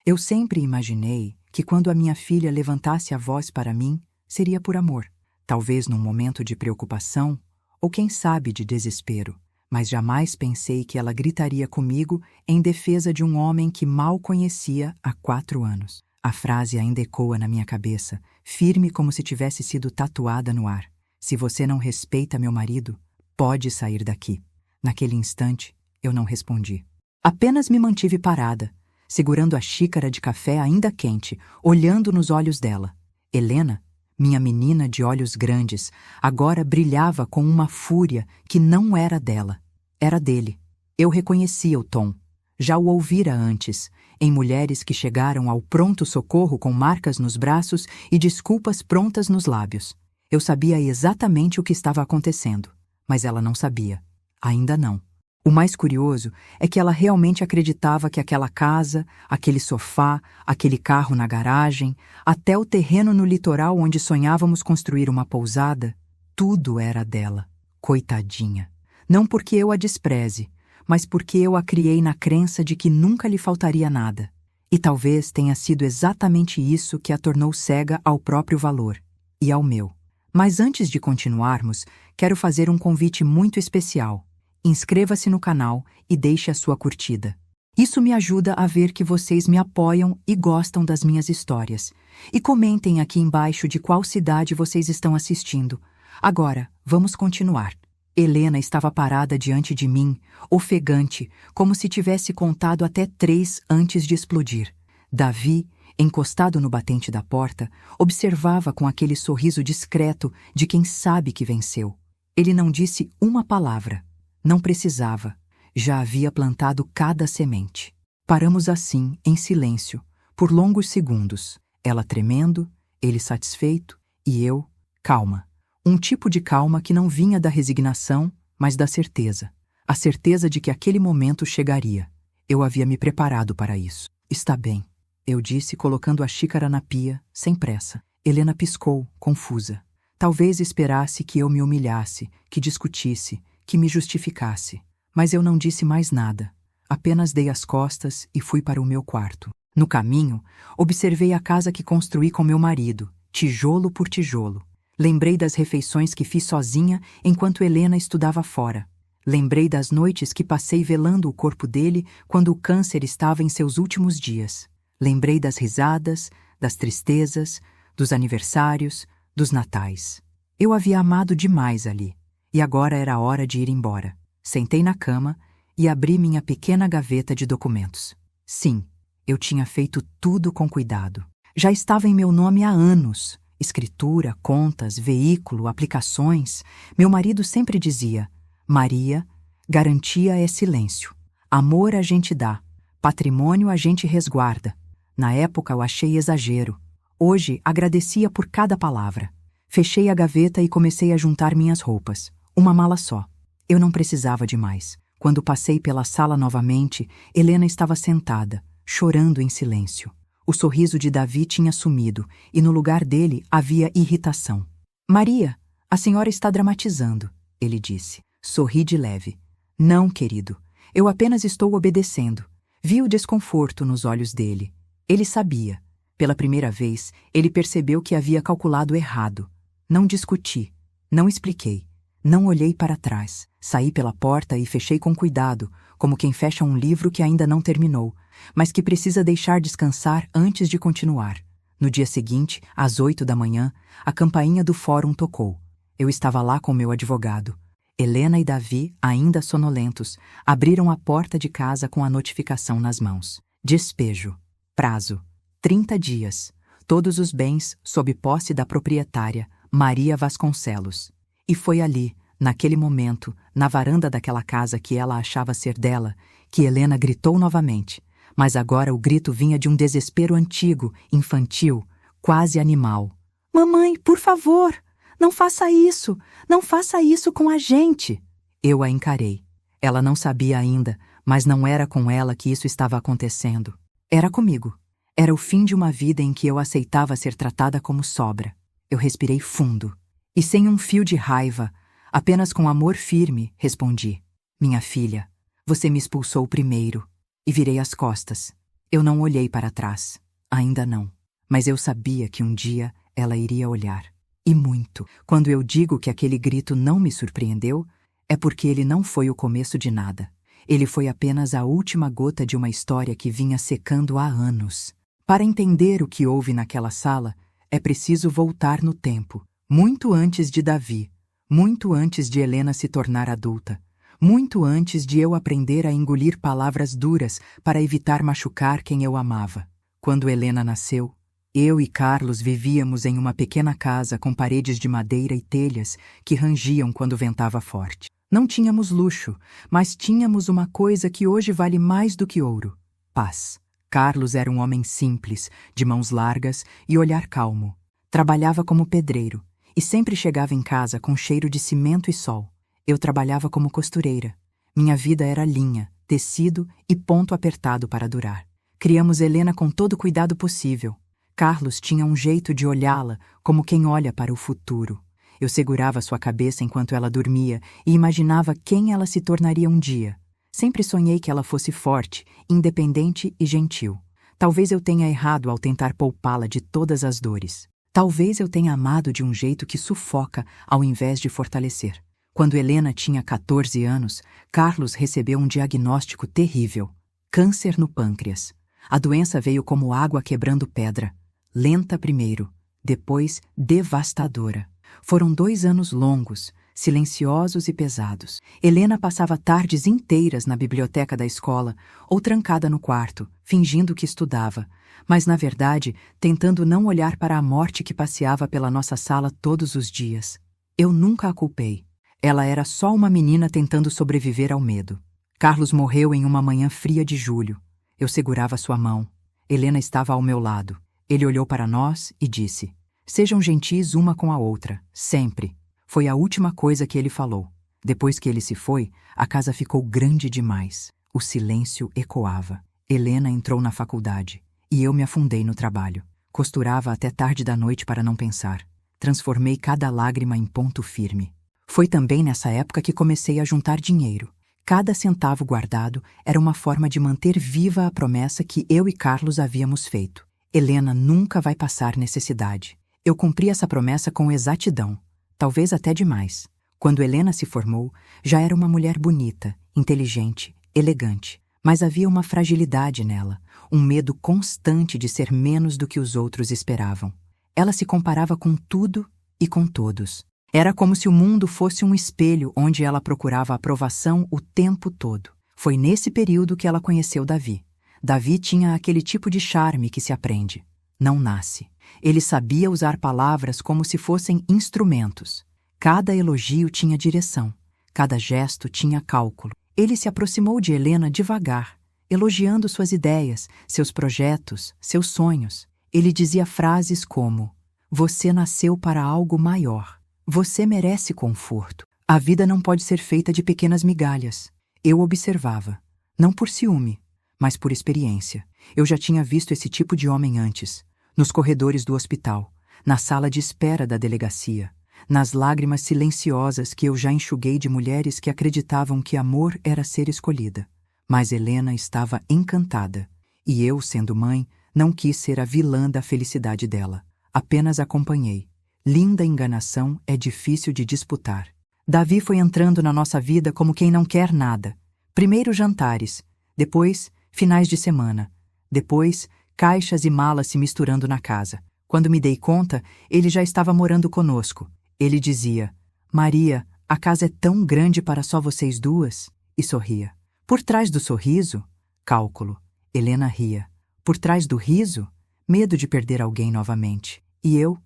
Eu sempre imaginei que quando a minha filha levantasse a voz para mim, seria por amor, talvez num momento de preocupação ou quem sabe de desespero, mas jamais pensei que ela gritaria comigo em defesa de um homem que mal conhecia há 4 anos. A frase ainda ecoa na minha cabeça, firme como se tivesse sido tatuada no ar. Se você não respeita meu marido, pode sair daqui. Naquele instante, eu não respondi. Apenas me mantive parada, segurando a xícara de café ainda quente, olhando nos olhos dela. Helena, minha menina de olhos grandes, agora brilhava com uma fúria que não era dela. Era dele. Eu reconhecia o tom. Já o ouvira antes, em mulheres que chegaram ao pronto-socorro com marcas nos braços e desculpas prontas nos lábios. Eu sabia exatamente o que estava acontecendo, mas ela não sabia. Ainda não. O mais curioso é que ela realmente acreditava que aquela casa, aquele sofá, aquele carro na garagem, até o terreno no litoral onde sonhávamos construir uma pousada, tudo era dela. Coitadinha. Não porque eu a despreze, mas porque eu a criei na crença de que nunca lhe faltaria nada. E talvez tenha sido exatamente isso que a tornou cega ao próprio valor e ao meu. Mas antes de continuarmos, quero fazer um convite muito especial. Inscreva-se no canal e deixe a sua curtida. Isso me ajuda a ver que vocês me apoiam e gostam das minhas histórias. E comentem aqui embaixo de qual cidade vocês estão assistindo. Agora, vamos continuar. Helena estava parada diante de mim, ofegante, como se tivesse contado até 3 antes de explodir. Davi, encostado no batente da porta, observava com aquele sorriso discreto de quem sabe que venceu. Ele não disse uma palavra. Não precisava. Já havia plantado cada semente. Paramos assim, em silêncio, por longos segundos. Ela tremendo, ele satisfeito e eu, calma. Um tipo de calma que não vinha da resignação, mas da certeza. A certeza de que aquele momento chegaria. Eu havia me preparado para isso. Está bem, eu disse, colocando a xícara na pia, sem pressa. Helena piscou, confusa. Talvez esperasse que eu me humilhasse, que discutisse, que me justificasse. Mas eu não disse mais nada. Apenas dei as costas e fui para o meu quarto. No caminho, observei a casa que construí com meu marido, tijolo por tijolo. Lembrei das refeições que fiz sozinha enquanto Helena estudava fora. Lembrei das noites que passei velando o corpo dele quando o câncer estava em seus últimos dias. Lembrei das risadas, das tristezas, dos aniversários, dos natais. Eu havia amado demais ali, e agora era a hora de ir embora. Sentei na cama e abri minha pequena gaveta de documentos. Sim, eu tinha feito tudo com cuidado. Já estava em meu nome há anos. Escritura, contas, veículo, aplicações. Meu marido sempre dizia: Maria, garantia é silêncio. Amor a gente dá, patrimônio a gente resguarda. Na época eu achei exagero. Hoje agradecia por cada palavra. Fechei a gaveta e comecei a juntar minhas roupas. Uma mala só. Eu não precisava de mais. Quando passei pela sala novamente, Helena estava sentada, chorando em silêncio. O sorriso de Davi tinha sumido e no lugar dele havia irritação. Maria, a senhora está dramatizando, ele disse. Sorri de leve. Não, querido. Eu apenas estou obedecendo. Vi o desconforto nos olhos dele. Ele sabia. Pela primeira vez, ele percebeu que havia calculado errado. Não discuti. Não expliquei. Não olhei para trás. Saí pela porta e fechei com cuidado, como quem fecha um livro que ainda não terminou, mas que precisa deixar descansar antes de continuar. No dia seguinte, às 8 da manhã, a campainha do fórum tocou. Eu estava lá com meu advogado. Helena e Davi, ainda sonolentos, abriram a porta de casa com a notificação nas mãos. Despejo. Prazo. 30 dias. Todos os bens sob posse da proprietária, Maria Vasconcelos. E foi ali, naquele momento, na varanda daquela casa que ela achava ser dela, que Helena gritou novamente. Mas agora o grito vinha de um desespero antigo, infantil, quase animal. Mamãe, por favor, não faça isso! Não faça isso com a gente! Eu a encarei. Ela não sabia ainda, mas não era com ela que isso estava acontecendo. Era comigo. Era o fim de uma vida em que eu aceitava ser tratada como sobra. Eu respirei fundo. E sem um fio de raiva, apenas com amor firme, respondi. Minha filha, você me expulsou primeiro. E virei as costas. Eu não olhei para trás. Ainda não. Mas eu sabia que um dia ela iria olhar. E muito. Quando eu digo que aquele grito não me surpreendeu, é porque ele não foi o começo de nada. Ele foi apenas a última gota de uma história que vinha secando há anos. Para entender o que houve naquela sala, é preciso voltar no tempo. Muito antes de Davi. Muito antes de Helena se tornar adulta. Muito antes de eu aprender a engolir palavras duras para evitar machucar quem eu amava. Quando Helena nasceu, eu e Carlos vivíamos em uma pequena casa com paredes de madeira e telhas que rangiam quando ventava forte. Não tínhamos luxo, mas tínhamos uma coisa que hoje vale mais do que ouro: paz. Carlos era um homem simples, de mãos largas e olhar calmo. Trabalhava como pedreiro e sempre chegava em casa com cheiro de cimento e sol. Eu trabalhava como costureira. Minha vida era linha, tecido e ponto apertado para durar. Criamos Helena com todo o cuidado possível. Carlos tinha um jeito de olhá-la como quem olha para o futuro. Eu segurava sua cabeça enquanto ela dormia e imaginava quem ela se tornaria um dia. Sempre sonhei que ela fosse forte, independente e gentil. Talvez eu tenha errado ao tentar poupá-la de todas as dores. Talvez eu tenha amado de um jeito que sufoca ao invés de fortalecer. Quando Helena tinha 14 anos, Carlos recebeu um diagnóstico terrível: câncer no pâncreas. A doença veio como água quebrando pedra. Lenta primeiro, depois devastadora. Foram 2 anos longos, silenciosos e pesados. Helena passava tardes inteiras na biblioteca da escola ou trancada no quarto, fingindo que estudava, mas na verdade tentando não olhar para a morte que passeava pela nossa sala todos os dias. Eu nunca a culpei. Ela era só uma menina tentando sobreviver ao medo. Carlos morreu em uma manhã fria de julho. Eu segurava sua mão. Helena estava ao meu lado. Ele olhou para nós e disse: "Sejam gentis uma com a outra, sempre." Foi a última coisa que ele falou. Depois que ele se foi, a casa ficou grande demais. O silêncio ecoava. Helena entrou na faculdade e eu me afundei no trabalho. Costurava até tarde da noite para não pensar. Transformei cada lágrima em ponto firme. Foi também nessa época que comecei a juntar dinheiro. Cada centavo guardado era uma forma de manter viva a promessa que eu e Carlos havíamos feito. Helena nunca vai passar necessidade. Eu cumpri essa promessa com exatidão, talvez até demais. Quando Helena se formou, já era uma mulher bonita, inteligente, elegante, mas havia uma fragilidade nela, um medo constante de ser menos do que os outros esperavam. Ela se comparava com tudo e com todos. Era como se o mundo fosse um espelho onde ela procurava aprovação o tempo todo. Foi nesse período que ela conheceu Davi. Davi tinha aquele tipo de charme que se aprende, não nasce. Ele sabia usar palavras como se fossem instrumentos. Cada elogio tinha direção, cada gesto tinha cálculo. Ele se aproximou de Helena devagar, elogiando suas ideias, seus projetos, seus sonhos. Ele dizia frases como: "Você nasceu para algo maior. Você merece conforto. A vida não pode ser feita de pequenas migalhas." Eu observava, não por ciúme, mas por experiência. Eu já tinha visto esse tipo de homem antes, nos corredores do hospital, na sala de espera da delegacia, nas lágrimas silenciosas que eu já enxuguei de mulheres que acreditavam que amor era ser escolhida. Mas Helena estava encantada, e eu, sendo mãe, não quis ser a vilã da felicidade dela. Apenas acompanhei. Linda enganação é difícil de disputar. Davi foi entrando na nossa vida como quem não quer nada. Primeiro jantares, depois finais de semana, depois caixas e malas se misturando na casa. Quando me dei conta, ele já estava morando conosco. Ele dizia: "Maria, a casa é tão grande para só vocês duas?" E sorria. Por trás do sorriso, cálculo. Helena ria. Por trás do riso, medo de perder alguém novamente. E eu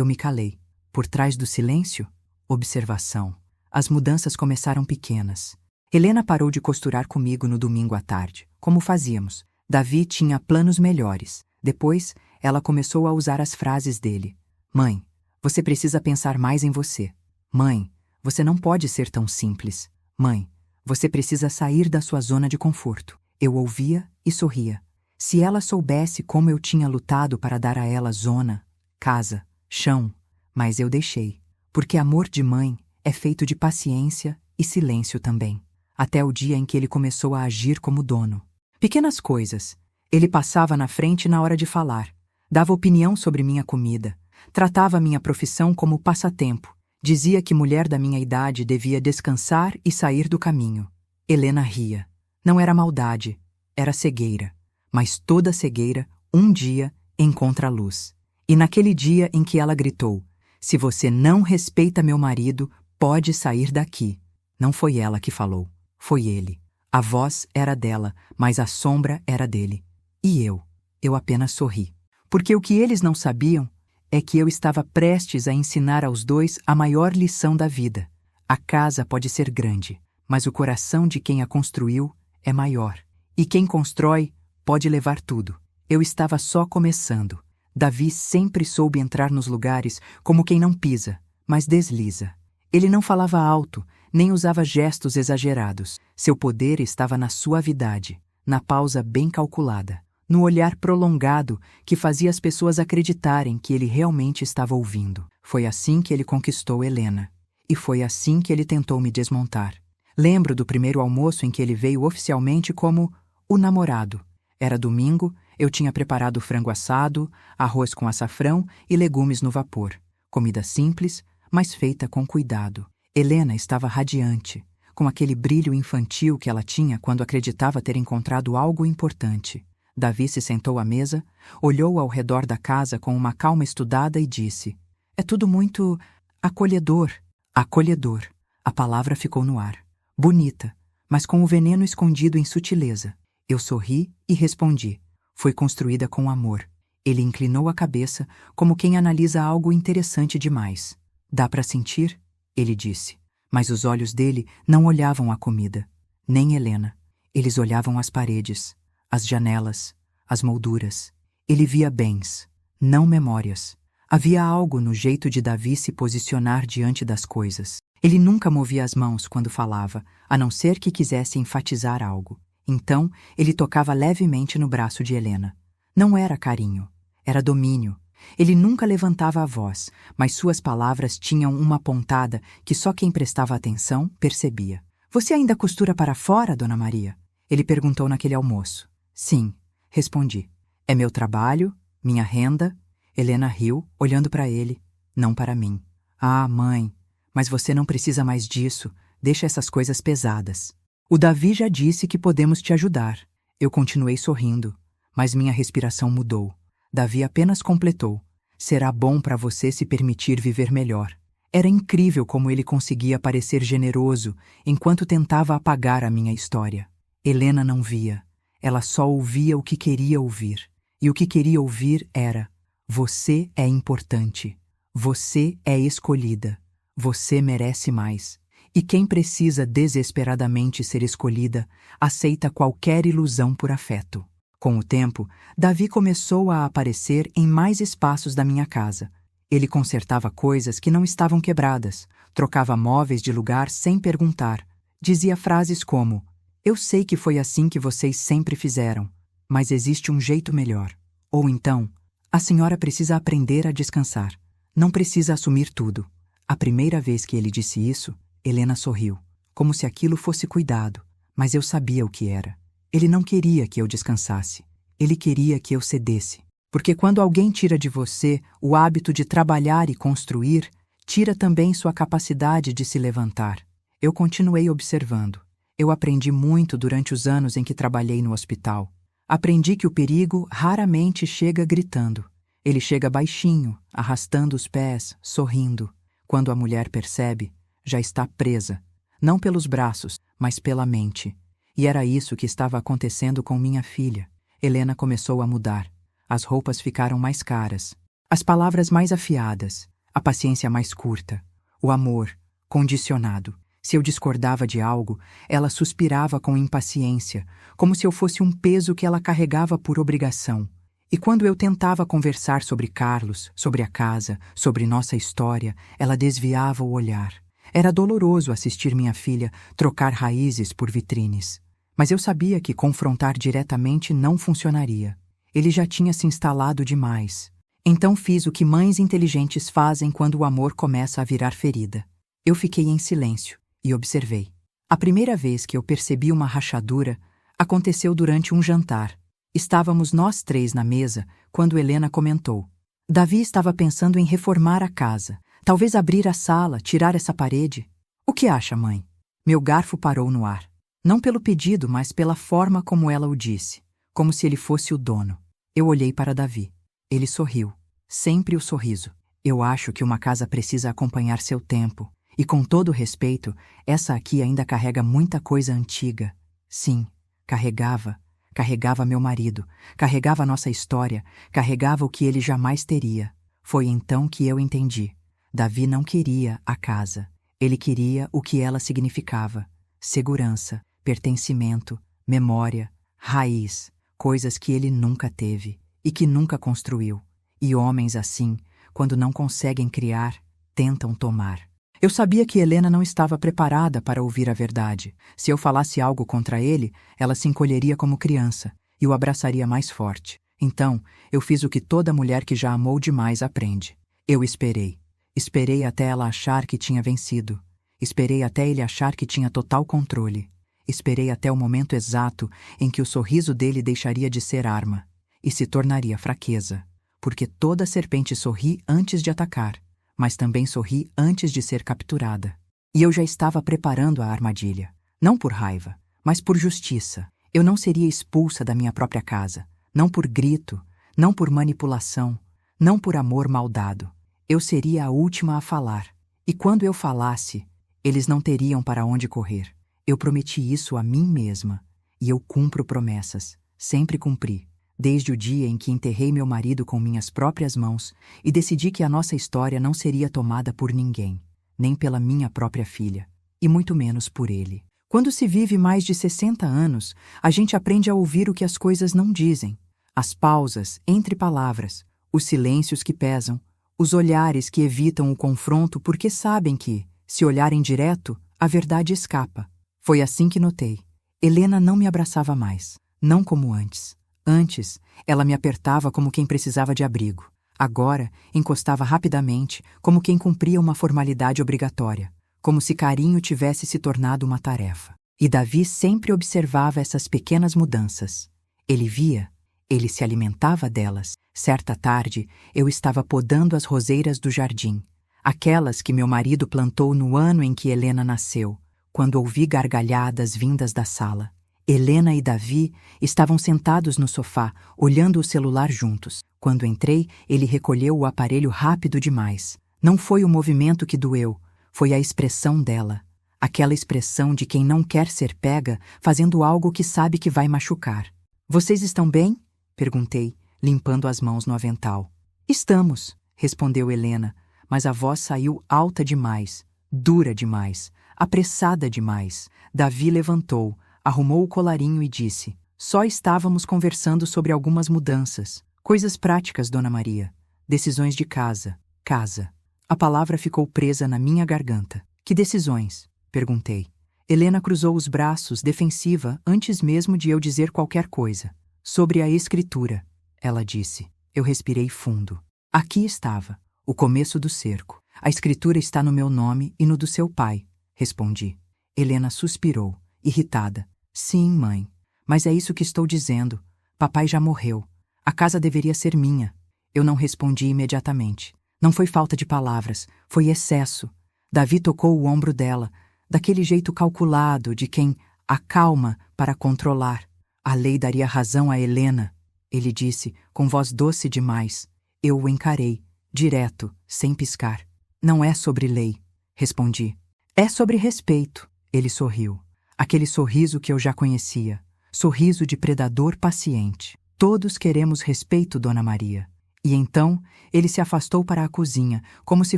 me calei. Por trás do silêncio, observação. As mudanças começaram pequenas. Helena parou de costurar comigo no domingo à tarde, como fazíamos. Davi tinha planos melhores. Depois, ela começou a usar as frases dele. "Mãe, você precisa pensar mais em você. Mãe, você não pode ser tão simples. Mãe, você precisa sair da sua zona de conforto." Eu ouvia e sorria. Se ela soubesse como eu tinha lutado para dar a ela zona, casa, chão, mas eu deixei. Porque amor de mãe é feito de paciência e silêncio também. Até o dia em que ele começou a agir como dono. Pequenas coisas. Ele passava na frente na hora de falar, dava opinião sobre minha comida, tratava minha profissão como passatempo, dizia que mulher da minha idade devia descansar e sair do caminho. Helena ria. Não era maldade, era cegueira. Mas toda cegueira, um dia, encontra a luz. E naquele dia em que ela gritou: "Se você não respeita meu marido, pode sair daqui." Não foi ela que falou, foi ele. A voz era dela, mas a sombra era dele. E eu apenas sorri. Porque o que eles não sabiam é que eu estava prestes a ensinar aos dois a maior lição da vida. A casa pode ser grande, mas o coração de quem a construiu é maior. E quem constrói pode levar tudo. Eu estava só começando. Davi sempre soube entrar nos lugares como quem não pisa, mas desliza. Ele não falava alto, nem usava gestos exagerados. Seu poder estava na suavidade, na pausa bem calculada, no olhar prolongado que fazia as pessoas acreditarem que ele realmente estava ouvindo. Foi assim que ele conquistou Helena. E foi assim que ele tentou me desmontar. Lembro do primeiro almoço em que ele veio oficialmente como o namorado. Era domingo, eu tinha preparado frango assado, arroz com açafrão e legumes no vapor. Comida simples, mas feita com cuidado. Helena estava radiante, com aquele brilho infantil que ela tinha quando acreditava ter encontrado algo importante. Davi se sentou à mesa, olhou ao redor da casa com uma calma estudada e disse: "É tudo muito acolhedor." Acolhedor. A palavra ficou no ar. Bonita, mas com o veneno escondido em sutileza. Eu sorri e respondi: "Foi construída com amor." Ele inclinou a cabeça, como quem analisa algo interessante demais. "Dá para sentir?" ele disse. Mas os olhos dele não olhavam a comida, nem Helena. Eles olhavam as paredes, as janelas, as molduras. Ele via bens, não memórias. Havia algo no jeito de Davi se posicionar diante das coisas. Ele nunca movia as mãos quando falava, a não ser que quisesse enfatizar algo. Então, ele tocava levemente no braço de Helena. Não era carinho, era domínio. Ele nunca levantava a voz, mas suas palavras tinham uma pontada que só quem prestava atenção percebia. "Você ainda costura para fora, Dona Maria?" ele perguntou naquele almoço. "Sim", respondi. "É meu trabalho, minha renda." Helena riu, olhando para ele, não para mim. "Ah, mãe, mas você não precisa mais disso. Deixa essas coisas pesadas." "O Davi já disse que podemos te ajudar." Eu continuei sorrindo, mas minha respiração mudou. Davi apenas completou: "Será bom para você se permitir viver melhor." Era incrível como ele conseguia parecer generoso enquanto tentava apagar a minha história. Helena não via. Ela só ouvia o que queria ouvir. E o que queria ouvir era: "Você é importante. Você é escolhida. Você merece mais." E quem precisa desesperadamente ser escolhida, aceita qualquer ilusão por afeto. Com o tempo, Davi começou a aparecer em mais espaços da minha casa. Ele consertava coisas que não estavam quebradas, trocava móveis de lugar sem perguntar, dizia frases como: "Eu sei que foi assim que vocês sempre fizeram, mas existe um jeito melhor." Ou então: "A senhora precisa aprender a descansar. Não precisa assumir tudo." A primeira vez que ele disse isso, Helena sorriu, como se aquilo fosse cuidado, mas eu sabia o que era. Ele não queria que eu descansasse. Ele queria que eu cedesse. Porque quando alguém tira de você o hábito de trabalhar e construir, tira também sua capacidade de se levantar. Eu continuei observando. Eu aprendi muito durante os anos em que trabalhei no hospital. Aprendi que o perigo raramente chega gritando. Ele chega baixinho, arrastando os pés, sorrindo. Quando a mulher percebe, já está presa, não pelos braços, mas pela mente. E era isso que estava acontecendo com minha filha. Helena começou a mudar. As roupas ficaram mais caras, as palavras mais afiadas, a paciência mais curta, o amor condicionado. Se eu discordava de algo, ela suspirava com impaciência, como se eu fosse um peso que ela carregava por obrigação. E quando eu tentava conversar sobre Carlos, sobre a casa, sobre nossa história, ela desviava o olhar. Era doloroso assistir minha filha trocar raízes por vitrines. Mas eu sabia que confrontar diretamente não funcionaria. Ele já tinha se instalado demais. Então fiz o que mães inteligentes fazem quando o amor começa a virar ferida. Eu fiquei em silêncio e observei. A primeira vez que eu percebi uma rachadura aconteceu durante um jantar. Estávamos nós três na mesa quando Helena comentou. Davi estava pensando em reformar a casa. Talvez abrir a sala, tirar essa parede. O que acha, mãe? Meu garfo parou no ar. Não pelo pedido, mas pela forma como ela o disse. Como se ele fosse o dono. Eu olhei para Davi. Ele sorriu. Sempre o sorriso. Eu acho que uma casa precisa acompanhar seu tempo. E com todo respeito, essa aqui ainda carrega muita coisa antiga. Sim, carregava. Carregava meu marido, carregava nossa história, carregava o que ele jamais teria. Foi então que eu entendi. Davi não queria a casa. Ele queria o que ela significava. Segurança, pertencimento, memória, raiz, coisas que ele nunca teve e que nunca construiu. E homens assim, quando não conseguem criar, tentam tomar. Eu sabia que Helena não estava preparada para ouvir a verdade. Se eu falasse algo contra ele, ela se encolheria como criança e o abraçaria mais forte. Então, eu fiz o que toda mulher que já amou demais aprende. Eu esperei. Esperei até ela achar que tinha vencido. Esperei até ele achar que tinha total controle. Esperei até o momento exato em que o sorriso dele deixaria de ser arma e se tornaria fraqueza. Porque toda serpente sorri antes de atacar, mas também sorri antes de ser capturada. E eu já estava preparando a armadilha. Não por raiva, mas por justiça. Eu não seria expulsa da minha própria casa. Não por grito, não por manipulação, não por amor mal dado. Eu seria a última a falar. E quando eu falasse, eles não teriam para onde correr. Eu prometi isso a mim mesma. E eu cumpro promessas. Sempre cumpri. Desde o dia em que enterrei meu marido com minhas próprias mãos e decidi que a nossa história não seria tomada por ninguém, nem pela minha própria filha, e muito menos por ele. Quando se vive mais de 60 anos, a gente aprende a ouvir o que as coisas não dizem, as pausas entre palavras, os silêncios que pesam, os olhares que evitam o confronto porque sabem que, se olharem direto, a verdade escapa. Foi assim que notei. Helena não me abraçava mais, não como antes. Antes, ela me apertava como quem precisava de abrigo. Agora, encostava rapidamente, como quem cumpria uma formalidade obrigatória, como se carinho tivesse se tornado uma tarefa. E Davi sempre observava essas pequenas mudanças. Ele via, ele se alimentava delas. Certa tarde, eu estava podando as roseiras do jardim, aquelas que meu marido plantou no ano em que Helena nasceu, quando ouvi gargalhadas vindas da sala. Helena e Davi estavam sentados no sofá, olhando o celular juntos. Quando entrei, ele recolheu o aparelho rápido demais. Não foi o movimento que doeu, foi a expressão dela. Aquela expressão de quem não quer ser pega fazendo algo que sabe que vai machucar. Vocês estão bem? Perguntei, limpando as mãos no avental. Estamos, respondeu Helena, mas a voz saiu alta demais, dura demais, apressada demais. Davi levantou, arrumou o colarinho e disse: só estávamos conversando sobre algumas mudanças. Coisas práticas, Dona Maria. Decisões de casa. Casa. A palavra ficou presa na minha garganta. Que decisões? Perguntei. Helena cruzou os braços, defensiva, antes mesmo de eu dizer qualquer coisa. Sobre a escritura, ela disse. Eu respirei fundo. Aqui estava, o começo do cerco. A escritura está no meu nome e no do seu pai, respondi. Helena suspirou, irritada. Sim, mãe. Mas é isso que estou dizendo. Papai já morreu. A casa deveria ser minha. Eu não respondi imediatamente. Não foi falta de palavras, foi excesso. Davi tocou o ombro dela, daquele jeito calculado de quem acalma para controlar. A lei daria razão a Helena, ele disse, com voz doce demais. Eu o encarei, direto, sem piscar. Não é sobre lei, respondi. É sobre respeito, ele sorriu. Aquele sorriso que eu já conhecia. Sorriso de predador paciente. Todos queremos respeito, Dona Maria. E então, ele se afastou para a cozinha, como se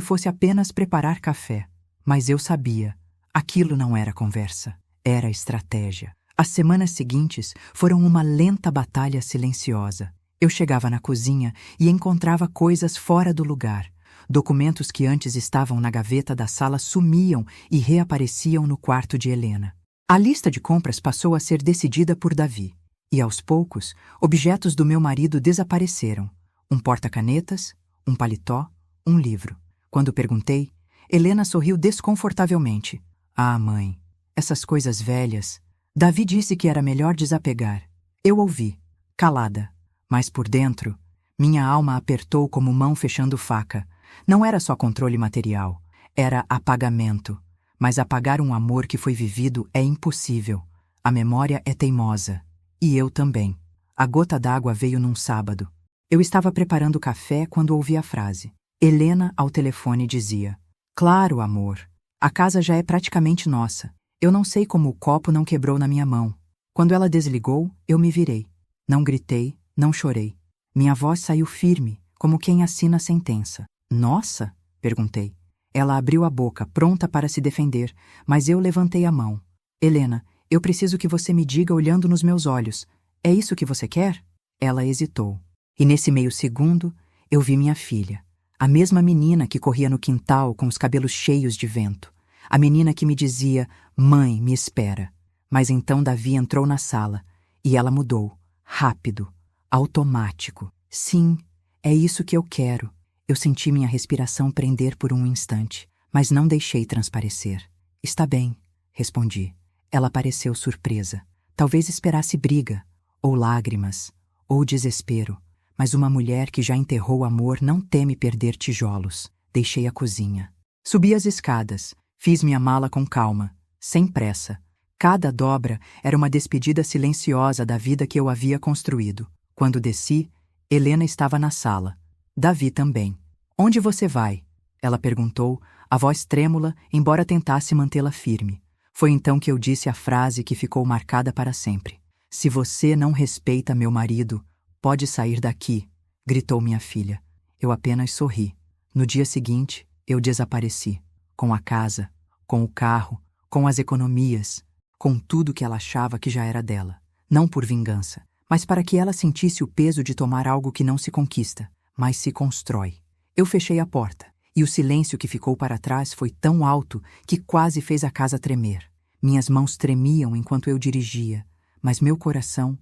fosse apenas preparar café. Mas eu sabia. Aquilo não era conversa. Era estratégia. As semanas seguintes foram uma lenta batalha silenciosa. Eu chegava na cozinha e encontrava coisas fora do lugar. Documentos que antes estavam na gaveta da sala sumiam e reapareciam no quarto de Helena. A lista de compras passou a ser decidida por Davi. E, aos poucos, objetos do meu marido desapareceram. Um porta-canetas, um paletó, um livro. Quando perguntei, Helena sorriu desconfortavelmente. Ah, mãe, essas coisas velhas. Davi disse que era melhor desapegar. Eu ouvi. calada. Mas por dentro, minha alma apertou como mão fechando faca. Não era só controle material, era apagamento. Mas apagar um amor que foi vivido é impossível. A memória é teimosa. E eu também. A gota d'água veio num sábado. Eu estava preparando café quando ouvi a frase. Helena, ao telefone, dizia: Claro, amor. A casa já é praticamente nossa. Eu não sei como o copo não quebrou na minha mão. Quando ela desligou, eu me virei. Não gritei, não chorei. Minha voz saiu firme, como quem assina a sentença. Nossa? Perguntei. Ela abriu a boca, pronta para se defender, mas eu levantei a mão. Helena, eu preciso que você me diga olhando nos meus olhos. É isso que você quer? Ela hesitou. E nesse meio segundo, eu vi minha filha. A mesma menina que corria no quintal com os cabelos cheios de vento. A menina que me dizia, mãe, me espera. Mas então Davi entrou na sala, e ela mudou. Rápido, automático. Sim, é isso que eu quero. Eu senti minha respiração prender por um instante, mas não deixei transparecer. Está bem, respondi. Ela pareceu surpresa. Talvez esperasse briga, ou lágrimas, ou desespero. Mas uma mulher que já enterrou o amor não teme perder tijolos. Deixei a cozinha. Subi as escadas. Fiz minha mala com calma, sem pressa. Cada dobra era uma despedida silenciosa da vida que eu havia construído. Quando desci, Helena estava na sala. Davi também. Onde você vai? Ela perguntou, a voz trêmula, embora tentasse mantê-la firme. Foi então que eu disse a frase que ficou marcada para sempre. Se você não respeita meu marido, pode sair daqui, gritou minha filha. Eu apenas sorri. No dia seguinte, eu desapareci. Com a casa, com o carro, com as economias, com tudo que ela achava que já era dela. Não por vingança, mas para que ela sentisse o peso de tomar algo que não se conquista, mas se constrói. Eu fechei a porta, e o silêncio que ficou para trás foi tão alto que quase fez a casa tremer. Minhas mãos tremiam enquanto eu dirigia, mas meu coração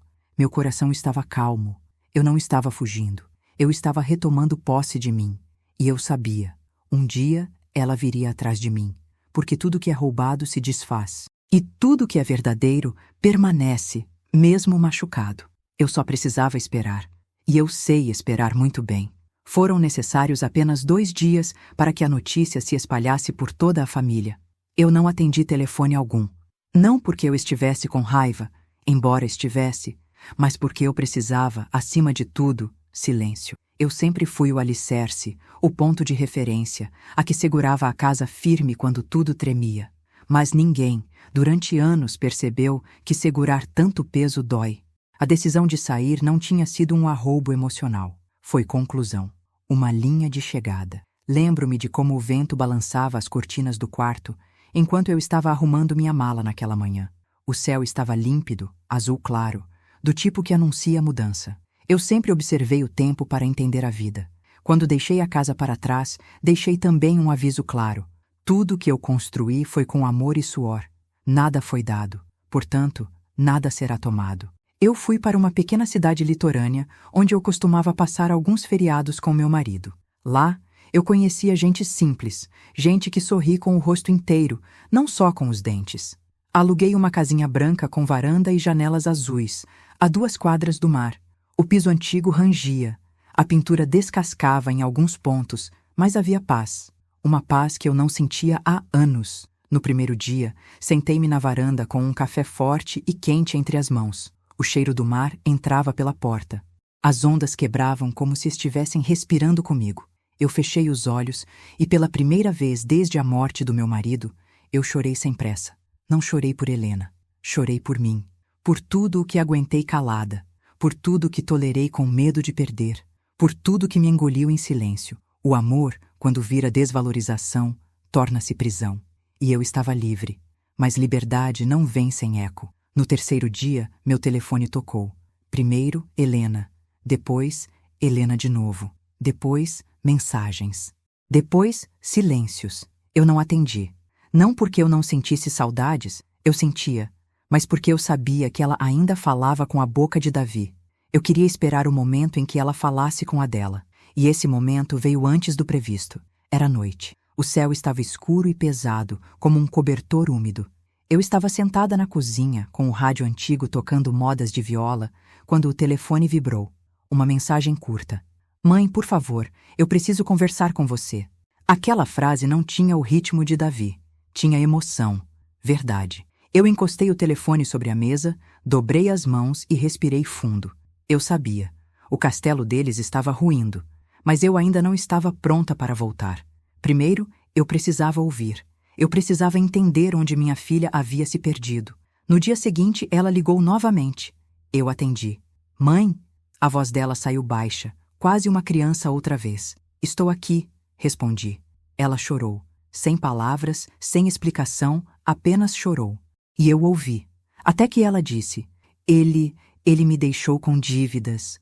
estava calmo. Eu não estava fugindo, eu estava retomando posse de mim. E eu sabia, um dia ela viria atrás de mim, porque tudo que é roubado se desfaz, e tudo que é verdadeiro permanece, mesmo machucado. Eu só precisava esperar, e eu sei esperar muito bem. Foram necessários apenas 2 dias para que a notícia se espalhasse por toda a família. Eu não atendi telefone algum. Não porque eu estivesse com raiva, embora estivesse, mas porque eu precisava, acima de tudo, silêncio. Eu sempre fui o alicerce, o ponto de referência, a que segurava a casa firme quando tudo tremia. Mas ninguém, durante anos, percebeu que segurar tanto peso dói. A decisão de sair não tinha sido um arroubo emocional. Foi conclusão. Uma linha de chegada. Lembro-me de como o vento balançava as cortinas do quarto, enquanto eu estava arrumando minha mala naquela manhã. O céu estava límpido, azul claro, do tipo que anuncia a mudança. Eu sempre observei o tempo para entender a vida. Quando deixei a casa para trás, deixei também um aviso claro. Tudo que eu construí foi com amor e suor. Nada foi dado. Portanto, nada será tomado. Eu fui para uma pequena cidade litorânea, onde eu costumava passar alguns feriados com meu marido. Lá, eu conhecia gente simples, gente que sorri com o rosto inteiro, não só com os dentes. Aluguei uma casinha branca com varanda e janelas azuis, a 2 quadras do mar. O piso antigo rangia, a pintura descascava em alguns pontos, mas havia paz. Uma paz que eu não sentia há anos. No primeiro dia, sentei-me na varanda com um café forte e quente entre as mãos. O cheiro do mar entrava pela porta. As ondas quebravam como se estivessem respirando comigo. Eu fechei os olhos e, pela primeira vez desde a morte do meu marido, eu chorei sem pressa. Não chorei por Helena. Chorei por mim. Por tudo o que aguentei calada. Por tudo que tolerei com medo de perder. Por tudo que me engoliu em silêncio. O amor, quando vira desvalorização, torna-se prisão. E eu estava livre. Mas liberdade não vem sem eco. No 3º dia, meu telefone tocou. Primeiro, Helena. Depois, Helena de novo. Depois, mensagens. Depois, silêncios. Eu não atendi. Não porque eu não sentisse saudades, eu sentia, mas porque eu sabia que ela ainda falava com a boca de Davi. Eu queria esperar o momento em que ela falasse com a dela. E esse momento veio antes do previsto. Era noite. O céu estava escuro e pesado, como um cobertor úmido. Eu estava sentada na cozinha, com o rádio antigo tocando modas de viola, quando o telefone vibrou. Uma mensagem curta. Mãe, por favor, eu preciso conversar com você. Aquela frase não tinha o ritmo de Davi. Tinha emoção. Verdade. Eu encostei o telefone sobre a mesa, dobrei as mãos e respirei fundo. Eu sabia. O castelo deles estava ruindo, mas eu ainda não estava pronta para voltar. Primeiro, eu precisava ouvir. Eu precisava entender onde minha filha havia se perdido. No dia seguinte, ela ligou novamente. Eu atendi. Mãe? A voz dela saiu baixa, quase uma criança outra vez. Estou aqui, respondi. Ela chorou. Sem palavras, sem explicação, apenas chorou. E eu ouvi. Até que ela disse: Ele me deixou com dívidas.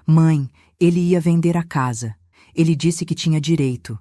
Mãe, ele ia vender a casa. Ele disse que tinha direito.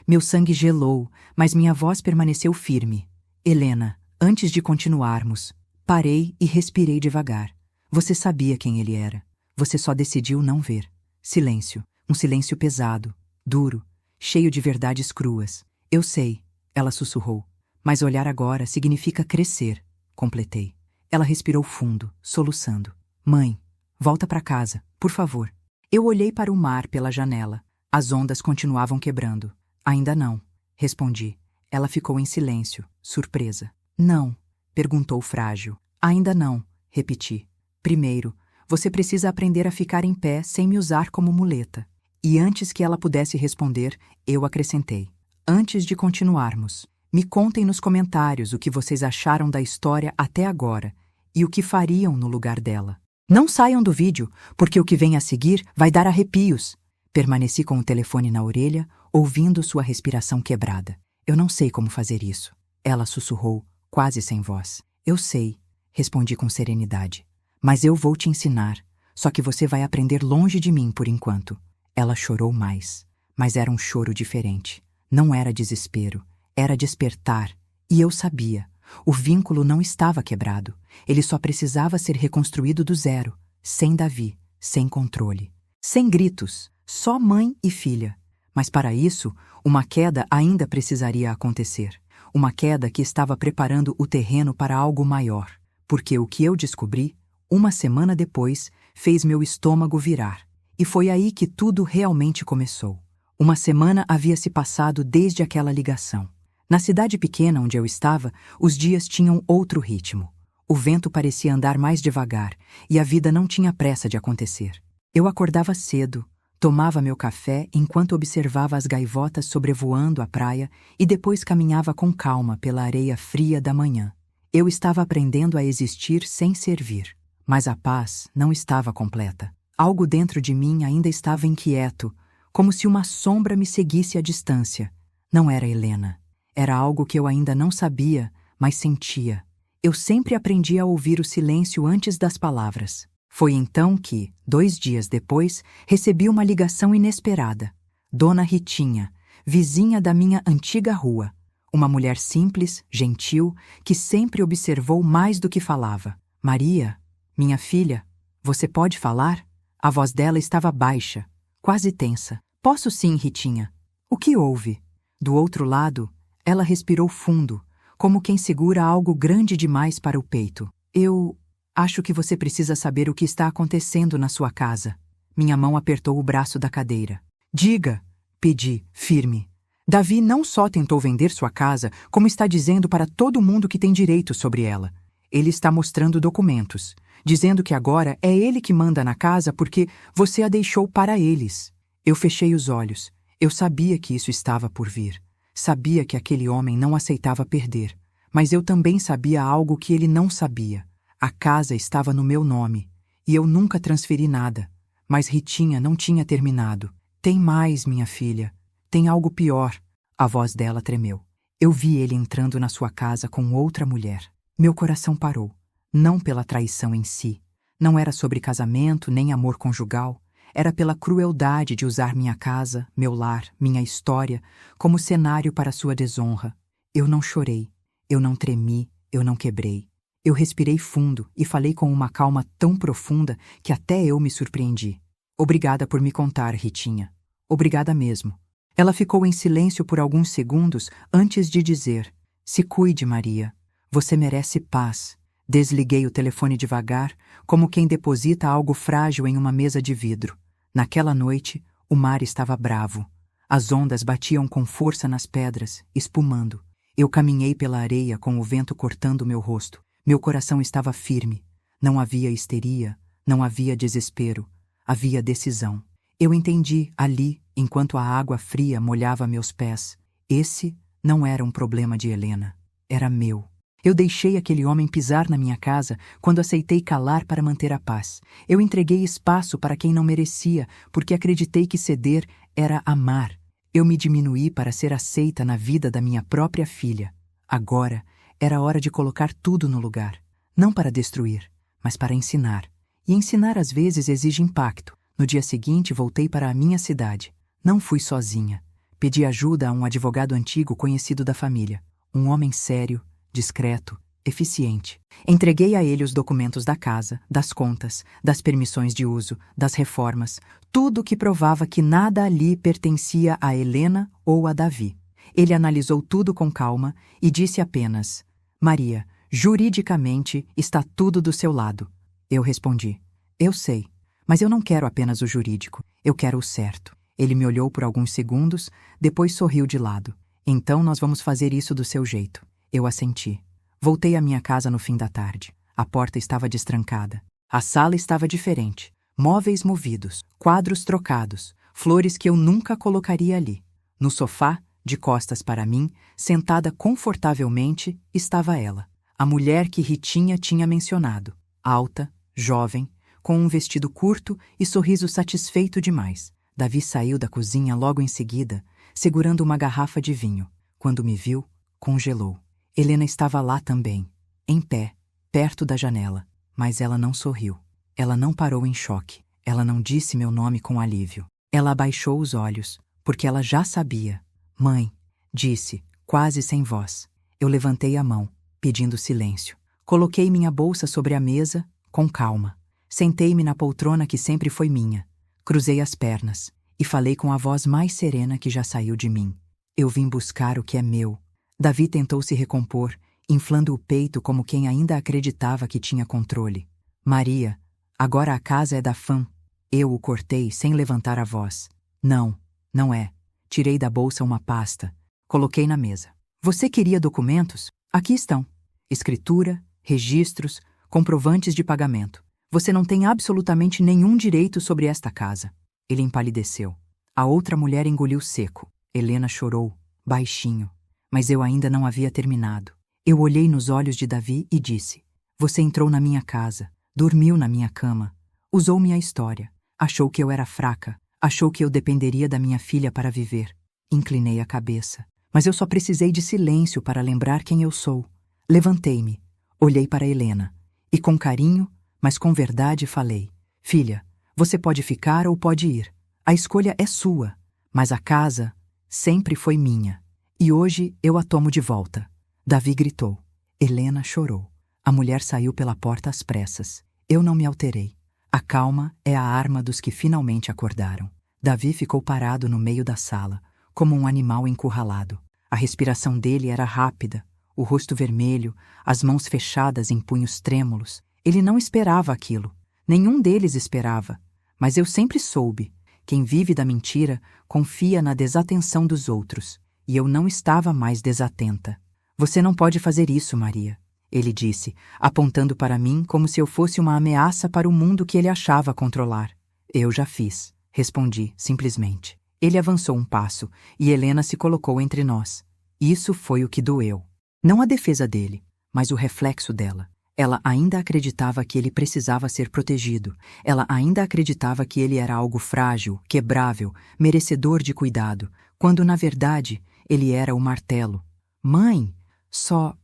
Meu sangue gelou, mas minha voz permaneceu firme. Helena, antes de continuarmos, parei e respirei devagar. Você sabia quem ele era. Você só decidiu não ver. Silêncio. Um silêncio pesado, duro, cheio de verdades cruas. Eu sei, ela sussurrou. Mas olhar agora significa crescer, completei. Ela respirou fundo, soluçando. Mãe, volta para casa, por favor. Eu olhei para o mar pela janela. As ondas continuavam quebrando. Ainda não, respondi. Ela ficou em silêncio, surpresa. Não, perguntou frágil. Ainda não, repeti. Primeiro, você precisa aprender a ficar em pé sem me usar como muleta. E antes que ela pudesse responder, eu acrescentei. Antes de continuarmos, me contem nos comentários o que vocês acharam da história até agora e o que fariam no lugar dela. Não saiam do vídeo, porque o que vem a seguir vai dar arrepios. Permaneci com o telefone na orelha, ouvindo sua respiração quebrada. Eu não sei como fazer isso. Ela sussurrou, quase sem voz. Eu sei, respondi com serenidade. Mas eu vou te ensinar, só que você vai aprender longe de mim por enquanto. Ela chorou mais, mas era um choro diferente. Não era desespero, era despertar. E eu sabia. O vínculo não estava quebrado. Ele só precisava ser reconstruído do zero, sem Davi, sem controle. Sem gritos, só mãe e filha. Mas para isso, uma queda ainda precisaria acontecer. Uma queda que estava preparando o terreno para algo maior. Porque o que eu descobri, uma semana depois, fez meu estômago virar. E foi aí que tudo realmente começou. Uma semana havia se passado desde aquela ligação. Na cidade pequena onde eu estava, os dias tinham outro ritmo. O vento parecia andar mais devagar e a vida não tinha pressa de acontecer. Eu acordava cedo, tomava meu café enquanto observava as gaivotas sobrevoando a praia e depois caminhava com calma pela areia fria da manhã. Eu estava aprendendo a existir sem servir. Mas a paz não estava completa. Algo dentro de mim ainda estava inquieto, como se uma sombra me seguisse à distância. Não era Helena. Era algo que eu ainda não sabia, mas sentia. Eu sempre aprendi a ouvir o silêncio antes das palavras. Foi então que, 2 dias depois, recebi uma ligação inesperada. Dona Ritinha, vizinha da minha antiga rua. Uma mulher simples, gentil, que sempre observou mais do que falava. Maria, minha filha, você pode falar? A voz dela estava baixa, quase tensa. Posso sim, Ritinha. O que houve? Do outro lado, ela respirou fundo, como quem segura algo grande demais para o peito. Eu acho que você precisa saber o que está acontecendo na sua casa. Minha mão apertou o braço da cadeira. Diga, pedi, firme. Davi não só tentou vender sua casa, como está dizendo para todo mundo que tem direito sobre ela. Ele está mostrando documentos, dizendo que agora é ele que manda na casa porque você a deixou para eles. Eu fechei os olhos. Eu sabia que isso estava por vir. Sabia que aquele homem não aceitava perder. Mas eu também sabia algo que ele não sabia. A casa estava no meu nome. E eu nunca transferi nada. Mas Ritinha não tinha terminado. Tem mais, minha filha. Tem algo pior. A voz dela tremeu. Eu vi ele entrando na sua casa com outra mulher. Meu coração parou. Não pela traição em si. Não era sobre casamento nem amor conjugal. Era pela crueldade de usar minha casa, meu lar, minha história, como cenário para sua desonra. Eu não chorei. Eu não tremi. Eu não quebrei. Eu respirei fundo e falei com uma calma tão profunda que até eu me surpreendi. Obrigada por me contar, Ritinha. Obrigada mesmo. Ela ficou em silêncio por alguns segundos antes de dizer: Se cuide, Maria. Você merece paz. Desliguei o telefone devagar, como quem deposita algo frágil em uma mesa de vidro. Naquela noite, o mar estava bravo. As ondas batiam com força nas pedras, espumando. Eu caminhei pela areia com o vento cortando meu rosto. Meu coração estava firme. Não havia histeria, não havia desespero. Havia decisão. Eu entendi, ali, enquanto a água fria molhava meus pés. Esse não era um problema de Helena. Era meu. Eu deixei aquele homem pisar na minha casa quando aceitei calar para manter a paz. Eu entreguei espaço para quem não merecia, porque acreditei que ceder era amar. Eu me diminuí para ser aceita na vida da minha própria filha. Agora era hora de colocar tudo no lugar. Não para destruir, mas para ensinar. E ensinar às vezes exige impacto. No dia seguinte voltei para a minha cidade. Não fui sozinha. Pedi ajuda a um advogado antigo conhecido da família. Um homem sério, discreto, eficiente. Entreguei a ele os documentos da casa, das contas, das permissões de uso, das reformas, tudo que provava que nada ali pertencia a Helena ou a Davi. Ele analisou tudo com calma e disse apenas: Maria, juridicamente está tudo do seu lado. Eu respondi: eu sei, mas eu não quero apenas o jurídico, eu quero o certo. Ele me olhou por alguns segundos, depois sorriu de lado. Então nós vamos fazer isso do seu jeito. Eu assenti. Voltei à minha casa no fim da tarde. A porta estava destrancada. A sala estava diferente. Móveis movidos, quadros trocados, flores que eu nunca colocaria ali. No sofá, de costas para mim, sentada confortavelmente, estava ela. A mulher que Ritinha tinha mencionado. Alta, jovem, com um vestido curto e sorriso satisfeito demais. Davi saiu da cozinha logo em seguida, segurando uma garrafa de vinho. Quando me viu, congelou. Helena estava lá também, em pé, perto da janela, mas ela não sorriu. Ela não parou em choque. Ela não disse meu nome com alívio. Ela abaixou os olhos, porque ela já sabia. Mãe, disse, quase sem voz. Eu levantei a mão, pedindo silêncio. Coloquei minha bolsa sobre a mesa, com calma. Sentei-me na poltrona que sempre foi minha. Cruzei as pernas e falei com a voz mais serena que já saiu de mim. Eu vim buscar o que é meu. Davi tentou se recompor, inflando o peito como quem ainda acreditava que tinha controle. Maria, agora a casa é da fã. Eu o cortei sem levantar a voz. Não, não é. Tirei da bolsa uma pasta. Coloquei na mesa. Você queria documentos? Aqui estão. Escritura, registros, comprovantes de pagamento. Você não tem absolutamente nenhum direito sobre esta casa. Ele empalideceu. A outra mulher engoliu seco. Helena chorou, baixinho. Mas eu ainda não havia terminado. Eu olhei nos olhos de Davi e disse: Você entrou na minha casa, dormiu na minha cama, usou minha história, achou que eu era fraca, achou que eu dependeria da minha filha para viver. Inclinei a cabeça, mas eu só precisei de silêncio para lembrar quem eu sou. Levantei-me, olhei para Helena e com carinho, mas com verdade falei: Filha, você pode ficar ou pode ir. A escolha é sua, mas a casa sempre foi minha. E hoje eu a tomo de volta. Davi gritou. Helena chorou. A mulher saiu pela porta às pressas. Eu não me alterei. A calma é a arma dos que finalmente acordaram. Davi ficou parado no meio da sala, como um animal encurralado. A respiração dele era rápida, o rosto vermelho, as mãos fechadas em punhos trêmulos. Ele não esperava aquilo. Nenhum deles esperava. Mas eu sempre soube. Quem vive da mentira confia na desatenção dos outros. E eu não estava mais desatenta. Você não pode fazer isso, Maria, ele disse, apontando para mim como se eu fosse uma ameaça para o mundo que ele achava controlar. Eu já fiz, respondi, simplesmente. Ele avançou um passo e Helena se colocou entre nós. Isso foi o que doeu. Não a defesa dele, mas o reflexo dela. Ela ainda acreditava que ele precisava ser protegido. Ela ainda acreditava que ele era algo frágil, quebrável, merecedor de cuidado, quando, na verdade, ele era o martelo. Mãe, só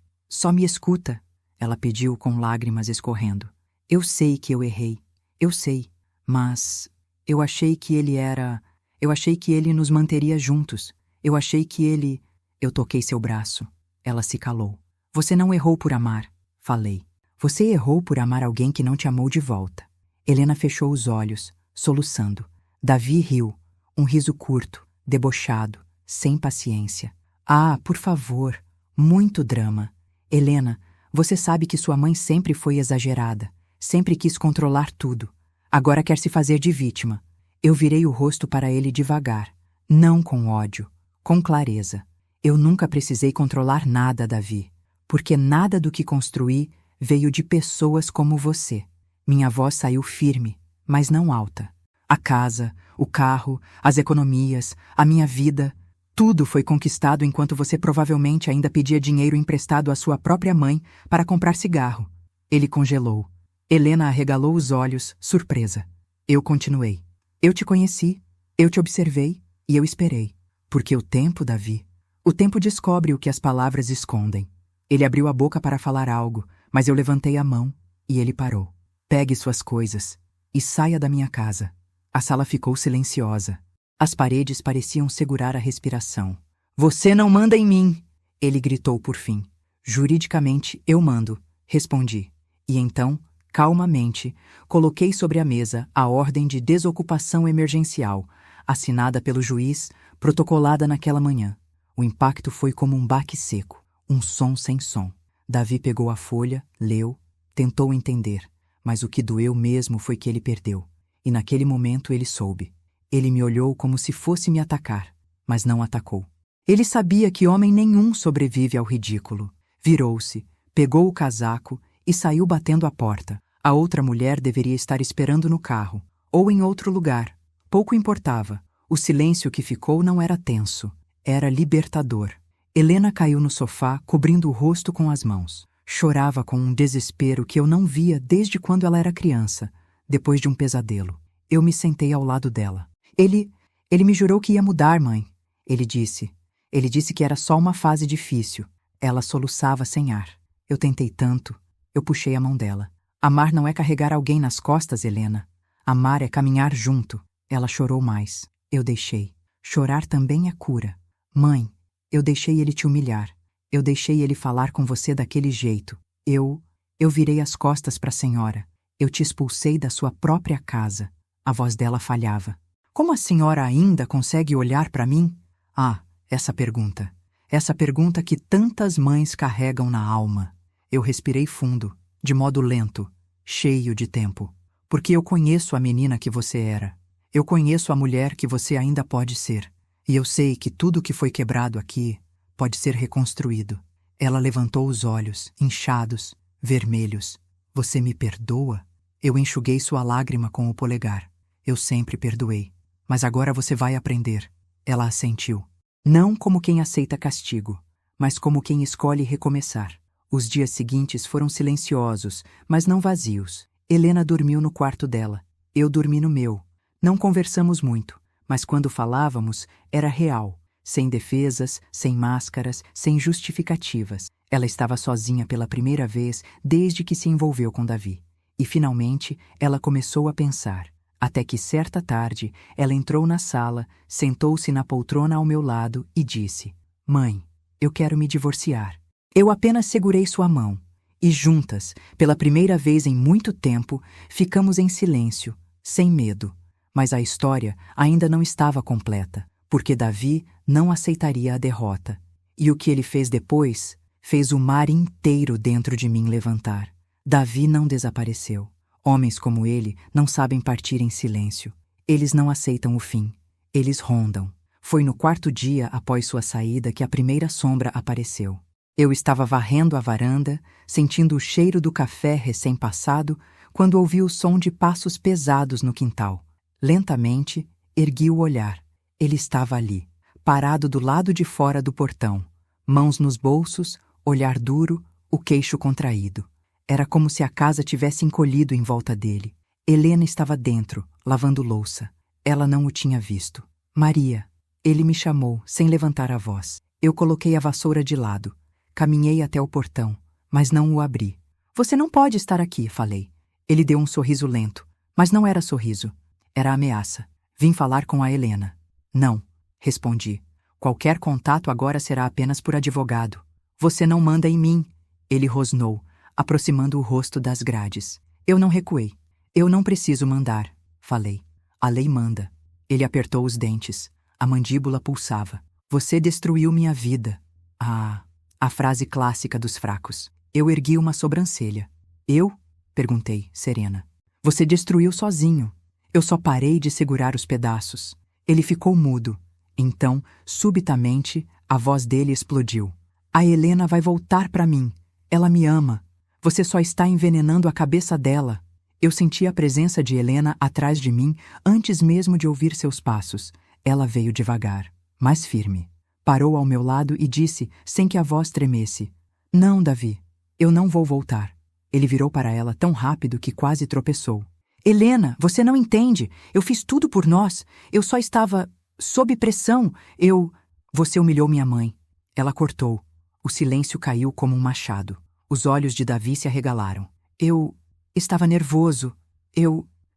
me escuta, ela pediu com lágrimas escorrendo. Eu sei que eu errei. Eu sei. Mas eu achei que ele nos manteria juntos. Eu achei que ele... Eu toquei seu braço. Ela se calou. Você não errou por amar, falei. Você errou por amar alguém que não te amou de volta. Helena fechou os olhos, soluçando. Davi riu, um riso curto, debochado, sem paciência. Ah, por favor, muito drama. Helena, Você sabe que sua mãe sempre foi exagerada, sempre quis controlar tudo. Agora quer se fazer de vítima. Eu virei o rosto para ele devagar, não com ódio, com clareza. Eu nunca precisei controlar nada, Davi, porque nada do que construí veio de pessoas como você. Minha voz saiu firme, mas não alta. A casa, o carro, as economias, a minha vida, tudo foi conquistado enquanto você provavelmente ainda pedia dinheiro emprestado à sua própria mãe para comprar cigarro. Ele congelou. Helena arregalou os olhos, surpresa. Eu continuei. Eu te conheci, eu te observei e eu esperei. Porque o tempo, Davi, o tempo descobre o que as palavras escondem. Ele abriu a boca para falar algo, mas eu levantei a mão e ele parou. Pegue suas coisas e saia da minha casa. A sala ficou silenciosa. As paredes pareciam segurar a respiração. Você não manda em mim! Ele gritou por fim. Juridicamente, eu mando, respondi. E então, calmamente, coloquei sobre a mesa a ordem de desocupação emergencial, assinada pelo juiz, protocolada naquela manhã. O impacto foi como um baque seco, um som sem som. Davi pegou a folha, leu, tentou entender, mas o que doeu mesmo foi que ele perdeu. E naquele momento ele soube. Ele me olhou como se fosse me atacar, mas não atacou. Ele sabia que homem nenhum sobrevive ao ridículo. Virou-se, pegou o casaco e saiu batendo a porta. A outra mulher deveria estar esperando no carro, ou em outro lugar. Pouco importava. O silêncio que ficou não era tenso, era libertador. Helena caiu no sofá, cobrindo o rosto com as mãos. Chorava com um desespero que eu não via desde quando ela era criança, depois de um pesadelo. Eu me sentei ao lado dela. Ele me jurou que ia mudar, mãe. Ele disse que era só uma fase difícil. Ela soluçava sem ar. Eu tentei tanto. Eu puxei a mão dela. Amar não é carregar alguém nas costas, Helena. Amar é caminhar junto. Ela chorou mais. Eu deixei. Chorar também é cura. Mãe, eu deixei ele te humilhar. Eu deixei ele falar com você daquele jeito. Eu virei as costas para a senhora. Eu te expulsei da sua própria casa. A voz dela falhava. Como a senhora ainda consegue olhar para mim? Ah, essa pergunta. Essa pergunta que tantas mães carregam na alma. Eu respirei fundo, de modo lento, cheio de tempo. Porque eu conheço a menina que você era. Eu conheço a mulher que você ainda pode ser. E eu sei que tudo que foi quebrado aqui pode ser reconstruído. Ela levantou os olhos, inchados, vermelhos. Você me perdoa? Eu enxuguei sua lágrima com o polegar. Eu sempre perdoei. Mas agora você vai aprender. Ela assentiu. Não como quem aceita castigo, mas como quem escolhe recomeçar. Os dias seguintes foram silenciosos, mas não vazios. Helena dormiu no quarto dela. Eu dormi no meu. Não conversamos muito, mas quando falávamos, era real. Sem defesas, sem máscaras, sem justificativas. Ela estava sozinha pela primeira vez desde que se envolveu com Davi. E, finalmente, ela começou a pensar. Até que, certa tarde, ela entrou na sala, sentou-se na poltrona ao meu lado e disse: Mãe, eu quero me divorciar. Eu apenas segurei sua mão. E juntas, pela primeira vez em muito tempo, ficamos em silêncio, sem medo. Mas a história ainda não estava completa, porque Davi não aceitaria a derrota. E o que ele fez depois fez o mar inteiro dentro de mim levantar. Davi não desapareceu. Homens como ele não sabem partir em silêncio. Eles não aceitam o fim. Eles rondam. Foi no quarto dia após sua saída que a primeira sombra apareceu. Eu estava varrendo a varanda, sentindo o cheiro do café recém-passado, quando ouvi o som de passos pesados no quintal. Lentamente, ergui o olhar. Ele estava ali, parado do lado de fora do portão. Mãos nos bolsos, olhar duro, o queixo contraído. Era como se a casa tivesse encolhido em volta dele. Helena estava dentro, lavando louça. Ela não o tinha visto. Maria. Ele me chamou, sem levantar a voz. Eu coloquei a vassoura de lado. Caminhei até o portão, mas não o abri. Você não pode estar aqui, falei. Ele deu um sorriso lento, mas não era sorriso. Era ameaça. Vim falar com a Helena. Não, respondi. Qualquer contato agora será apenas por advogado. Você não manda em mim. Ele rosnou, aproximando o rosto das grades. Eu não recuei. Eu não preciso mandar, falei. A lei manda. Ele apertou os dentes. A mandíbula pulsava. Você destruiu minha vida. Ah, a frase clássica dos fracos. Eu ergui uma sobrancelha. Eu? Perguntei, serena. Você destruiu sozinho. Eu só parei de segurar os pedaços. Ele ficou mudo. Então, subitamente, a voz dele explodiu. A Helena vai voltar para mim. Ela me ama. Você só está envenenando a cabeça dela. Eu senti a presença de Helena atrás de mim antes mesmo de ouvir seus passos. Ela veio devagar, mas firme. Parou ao meu lado e disse, sem que a voz tremesse: Não, Davi, eu não vou voltar. Ele virou para ela tão rápido que quase tropeçou. Helena, você não entende. Eu fiz tudo por nós. Eu só estava sob pressão. Você humilhou minha mãe. Ela cortou. O silêncio caiu como um machado. Os olhos de Davi se arregalaram. Eu estava nervoso.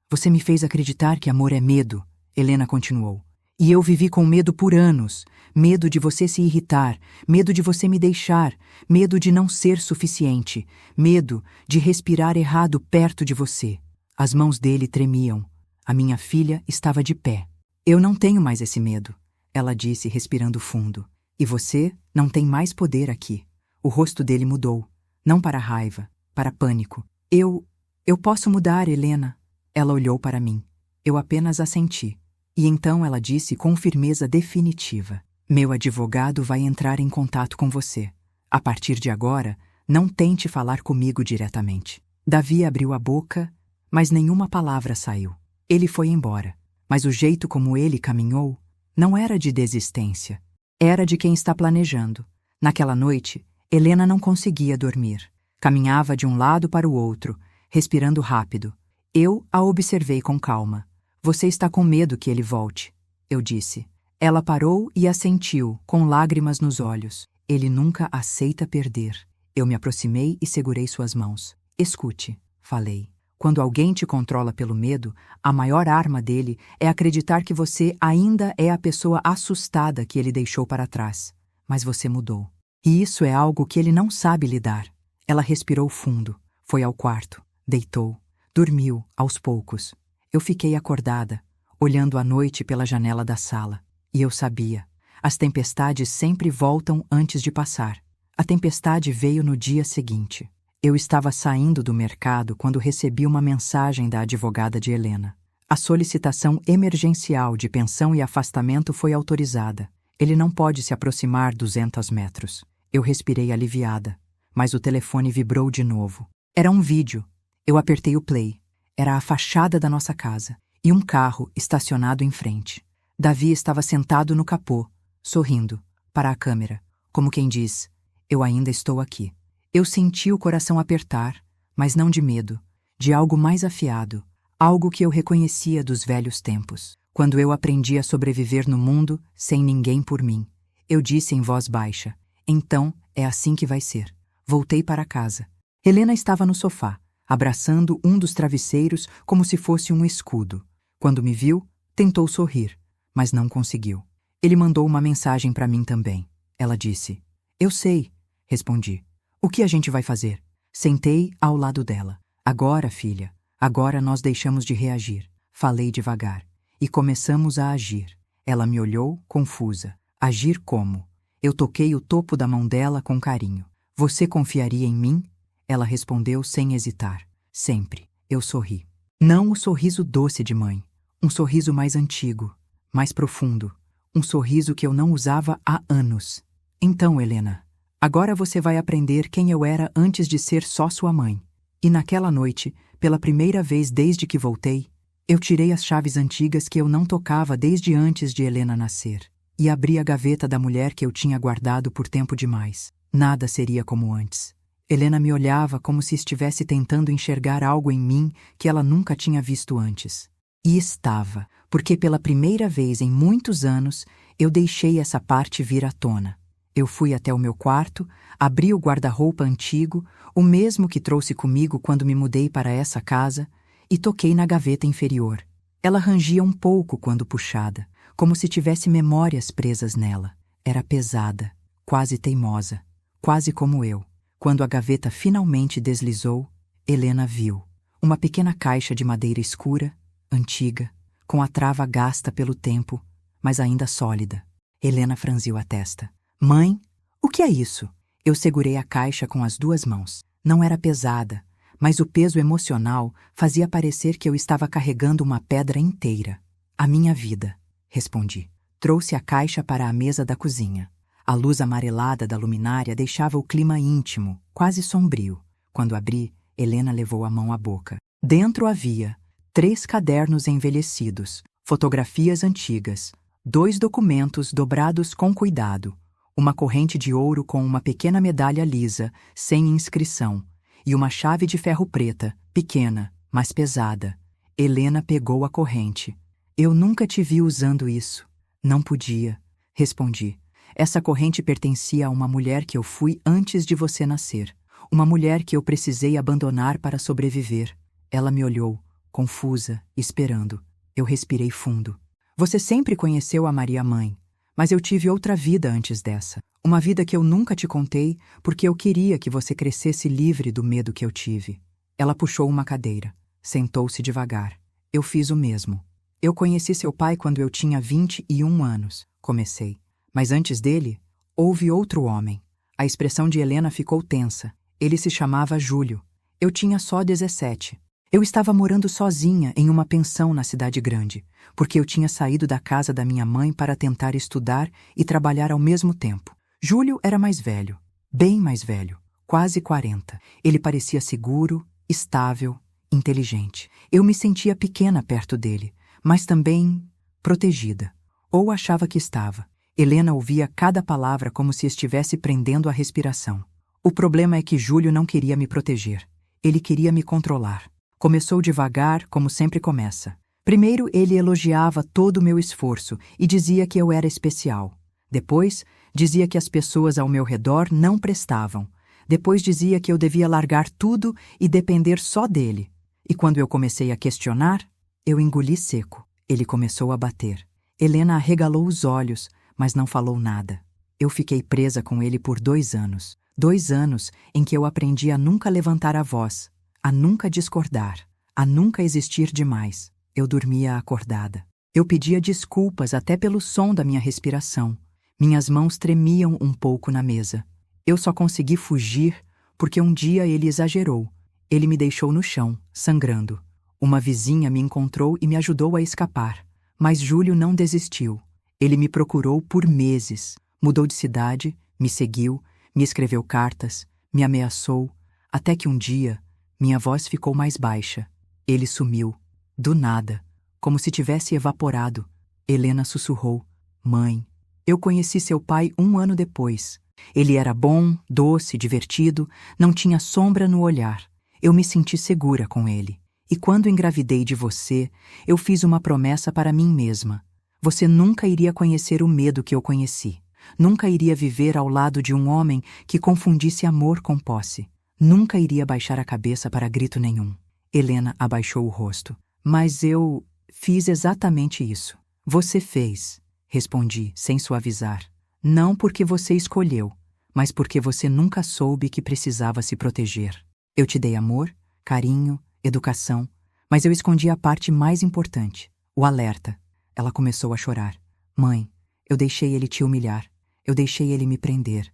Você me fez acreditar que amor é medo, Helena continuou. E eu vivi com medo por anos. Medo de você se irritar, medo de você me deixar, medo de não ser suficiente, medo de respirar errado perto de você. As mãos dele tremiam. A minha filha estava de pé. Eu não tenho mais esse medo, ela disse, respirando fundo. E você não tem mais poder aqui. O rosto dele mudou, não para raiva, para pânico. Eu posso mudar, Helena. Ela olhou para mim. Eu apenas assenti. E então ela disse com firmeza definitiva: Meu advogado vai entrar em contato com você. A partir de agora, não tente falar comigo diretamente. Davi abriu a boca, mas nenhuma palavra saiu. Ele foi embora, mas o jeito como ele caminhou não era de desistência. Era de quem está planejando. Naquela noite, Helena não conseguia dormir. Caminhava de um lado para o outro, respirando rápido. Eu a observei com calma. Você está com medo que ele volte, eu disse. Ela parou e assentiu, com lágrimas nos olhos. Ele nunca aceita perder. Eu me aproximei e segurei suas mãos. Escute, falei. Quando alguém te controla pelo medo, a maior arma dele é acreditar que você ainda é a pessoa assustada que ele deixou para trás. Mas você mudou. E isso é algo que ele não sabe lidar. Ela respirou fundo, foi ao quarto, deitou, dormiu aos poucos. Eu fiquei acordada, olhando a noite pela janela da sala. E eu sabia, as tempestades sempre voltam antes de passar. A tempestade veio no dia seguinte. Eu estava saindo do mercado quando recebi uma mensagem da advogada de Helena. A solicitação emergencial de pensão e afastamento foi autorizada. Ele não pode se aproximar 200 metros. Eu respirei aliviada, mas o telefone vibrou de novo. Era um vídeo. Eu apertei o play. Era a fachada da nossa casa e um carro estacionado em frente. Davi estava sentado no capô, sorrindo, para a câmera, como quem diz: Eu ainda estou aqui. Eu senti o coração apertar, mas não de medo, de algo mais afiado, algo que eu reconhecia dos velhos tempos, quando eu aprendi a sobreviver no mundo sem ninguém por mim. Eu disse em voz baixa: Então é assim que vai ser. Voltei para casa. Helena estava no sofá, abraçando um dos travesseiros como se fosse um escudo. Quando me viu, tentou sorrir, mas não conseguiu. Ele mandou uma mensagem para mim também. Ela disse: Eu sei, respondi. O que a gente vai fazer? Sentei ao lado dela. Agora, filha, agora nós deixamos de reagir. Falei devagar. E começamos a agir. Ela me olhou, confusa. Agir como? Eu toquei o topo da mão dela com carinho. Você confiaria em mim? Ela respondeu sem hesitar. Sempre. Eu sorri. Não o sorriso doce de mãe. Um sorriso mais antigo, mais profundo. Um sorriso que eu não usava há anos. Então, Helena, agora você vai aprender quem eu era antes de ser só sua mãe. E naquela noite, pela primeira vez desde que voltei, eu tirei as chaves antigas que eu não tocava desde antes de Helena nascer. E abri a gaveta da mulher que eu tinha guardado por tempo demais. Nada seria como antes. Helena me olhava como se estivesse tentando enxergar algo em mim que ela nunca tinha visto antes. E estava, porque pela primeira vez em muitos anos eu deixei essa parte vir à tona. Eu fui até o meu quarto, abri o guarda-roupa antigo, o mesmo que trouxe comigo quando me mudei para essa casa, e toquei na gaveta inferior. Ela rangia um pouco quando puxada, como se tivesse memórias presas nela. Era pesada, quase teimosa, quase como eu. Quando a gaveta finalmente deslizou, Helena viu uma pequena caixa de madeira escura, antiga, com a trava gasta pelo tempo, mas ainda sólida. Helena franziu a testa. Mãe, o que é isso? Eu segurei a caixa com as duas mãos. Não era pesada, mas o peso emocional fazia parecer que eu estava carregando uma pedra inteira. A minha vida, respondi. Trouxe a caixa para a mesa da cozinha. A luz amarelada da luminária deixava o clima íntimo, quase sombrio. Quando abri, Helena levou a mão à boca. Dentro havia 3 cadernos envelhecidos, fotografias antigas, 2 documentos dobrados com cuidado, uma corrente de ouro com uma pequena medalha lisa, sem inscrição, e uma chave de ferro preta, pequena, mas pesada. Helena pegou a corrente. Eu nunca te vi usando isso. Não podia, respondi. Essa corrente pertencia a uma mulher que eu fui antes de você nascer. Uma mulher que eu precisei abandonar para sobreviver. Ela me olhou, confusa, esperando. Eu respirei fundo. Você sempre conheceu a Maria Mãe, mas eu tive outra vida antes dessa. Uma vida que eu nunca te contei porque eu queria que você crescesse livre do medo que eu tive. Ela puxou uma cadeira. Sentou-se devagar. Eu fiz o mesmo. Eu conheci seu pai quando eu tinha 21 anos, comecei. Mas antes dele, houve outro homem. A expressão de Helena ficou tensa. Ele se chamava Júlio. Eu tinha só 17. Eu estava morando sozinha em uma pensão na cidade grande, porque eu tinha saído da casa da minha mãe para tentar estudar e trabalhar ao mesmo tempo. Júlio era mais velho, bem mais velho, quase 40. Ele parecia seguro, estável, inteligente. Eu me sentia pequena perto dele, mas também protegida. Ou achava que estava. Helena ouvia cada palavra como se estivesse prendendo a respiração. O problema é que Júlio não queria me proteger. Ele queria me controlar. Começou devagar, como sempre começa. Primeiro, ele elogiava todo o meu esforço e dizia que eu era especial. Depois, dizia que as pessoas ao meu redor não prestavam. Depois dizia que eu devia largar tudo e depender só dele. E quando eu comecei a questionar, eu engoli seco. Ele começou a bater. Helena arregalou os olhos, mas não falou nada. Eu fiquei presa com ele por 2 anos. 2 anos em que eu aprendi a nunca levantar a voz, a nunca discordar, a nunca existir demais. Eu dormia acordada. Eu pedia desculpas até pelo som da minha respiração. Minhas mãos tremiam um pouco na mesa. Eu só consegui fugir porque um dia ele exagerou. Ele me deixou no chão, sangrando. Uma vizinha me encontrou e me ajudou a escapar. Mas Júlio não desistiu. Ele me procurou por meses. Mudou de cidade, me seguiu, me escreveu cartas, me ameaçou, até que um dia minha voz ficou mais baixa. Ele sumiu, do nada, como se tivesse evaporado. Helena sussurrou: Mãe. Eu conheci seu pai 1 ano depois. Ele era bom, doce, divertido, não tinha sombra no olhar. Eu me senti segura com ele. E quando engravidei de você, eu fiz uma promessa para mim mesma. Você nunca iria conhecer o medo que eu conheci. Nunca iria viver ao lado de um homem que confundisse amor com posse. Nunca iria baixar a cabeça para grito nenhum. Helena abaixou o rosto. Mas eu fiz exatamente isso. Você fez, respondi, sem suavizar. Não porque você escolheu, mas porque você nunca soube que precisava se proteger. Eu te dei amor, carinho, educação, mas eu escondi a parte mais importante, o alerta. Ela começou a chorar. Mãe, eu deixei ele te humilhar. Eu deixei ele me prender.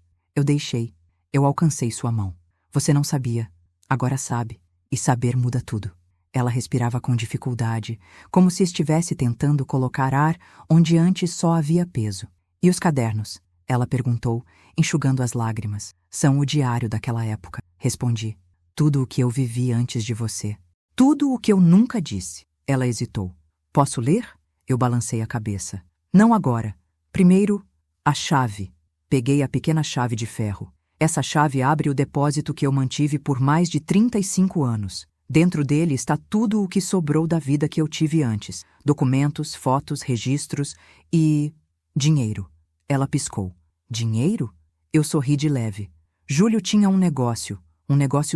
Eu alcancei sua mão. Você não sabia. Agora sabe. E saber muda tudo. Ela respirava com dificuldade, como se estivesse tentando colocar ar onde antes só havia peso. E os cadernos? Ela perguntou, enxugando as lágrimas. São o diário daquela época. Respondi. Tudo o que eu vivi antes de você. Tudo o que eu nunca disse. Ela hesitou. Posso ler? Eu balancei a cabeça. Não agora. Primeiro, a chave. Peguei a pequena chave de ferro. Essa chave abre o depósito que eu mantive por mais de 35 anos. Dentro dele está tudo o que sobrou da vida que eu tive antes. Documentos, fotos, registros e... dinheiro. Ela piscou. Dinheiro? Eu sorri de leve. Júlio tinha um negócio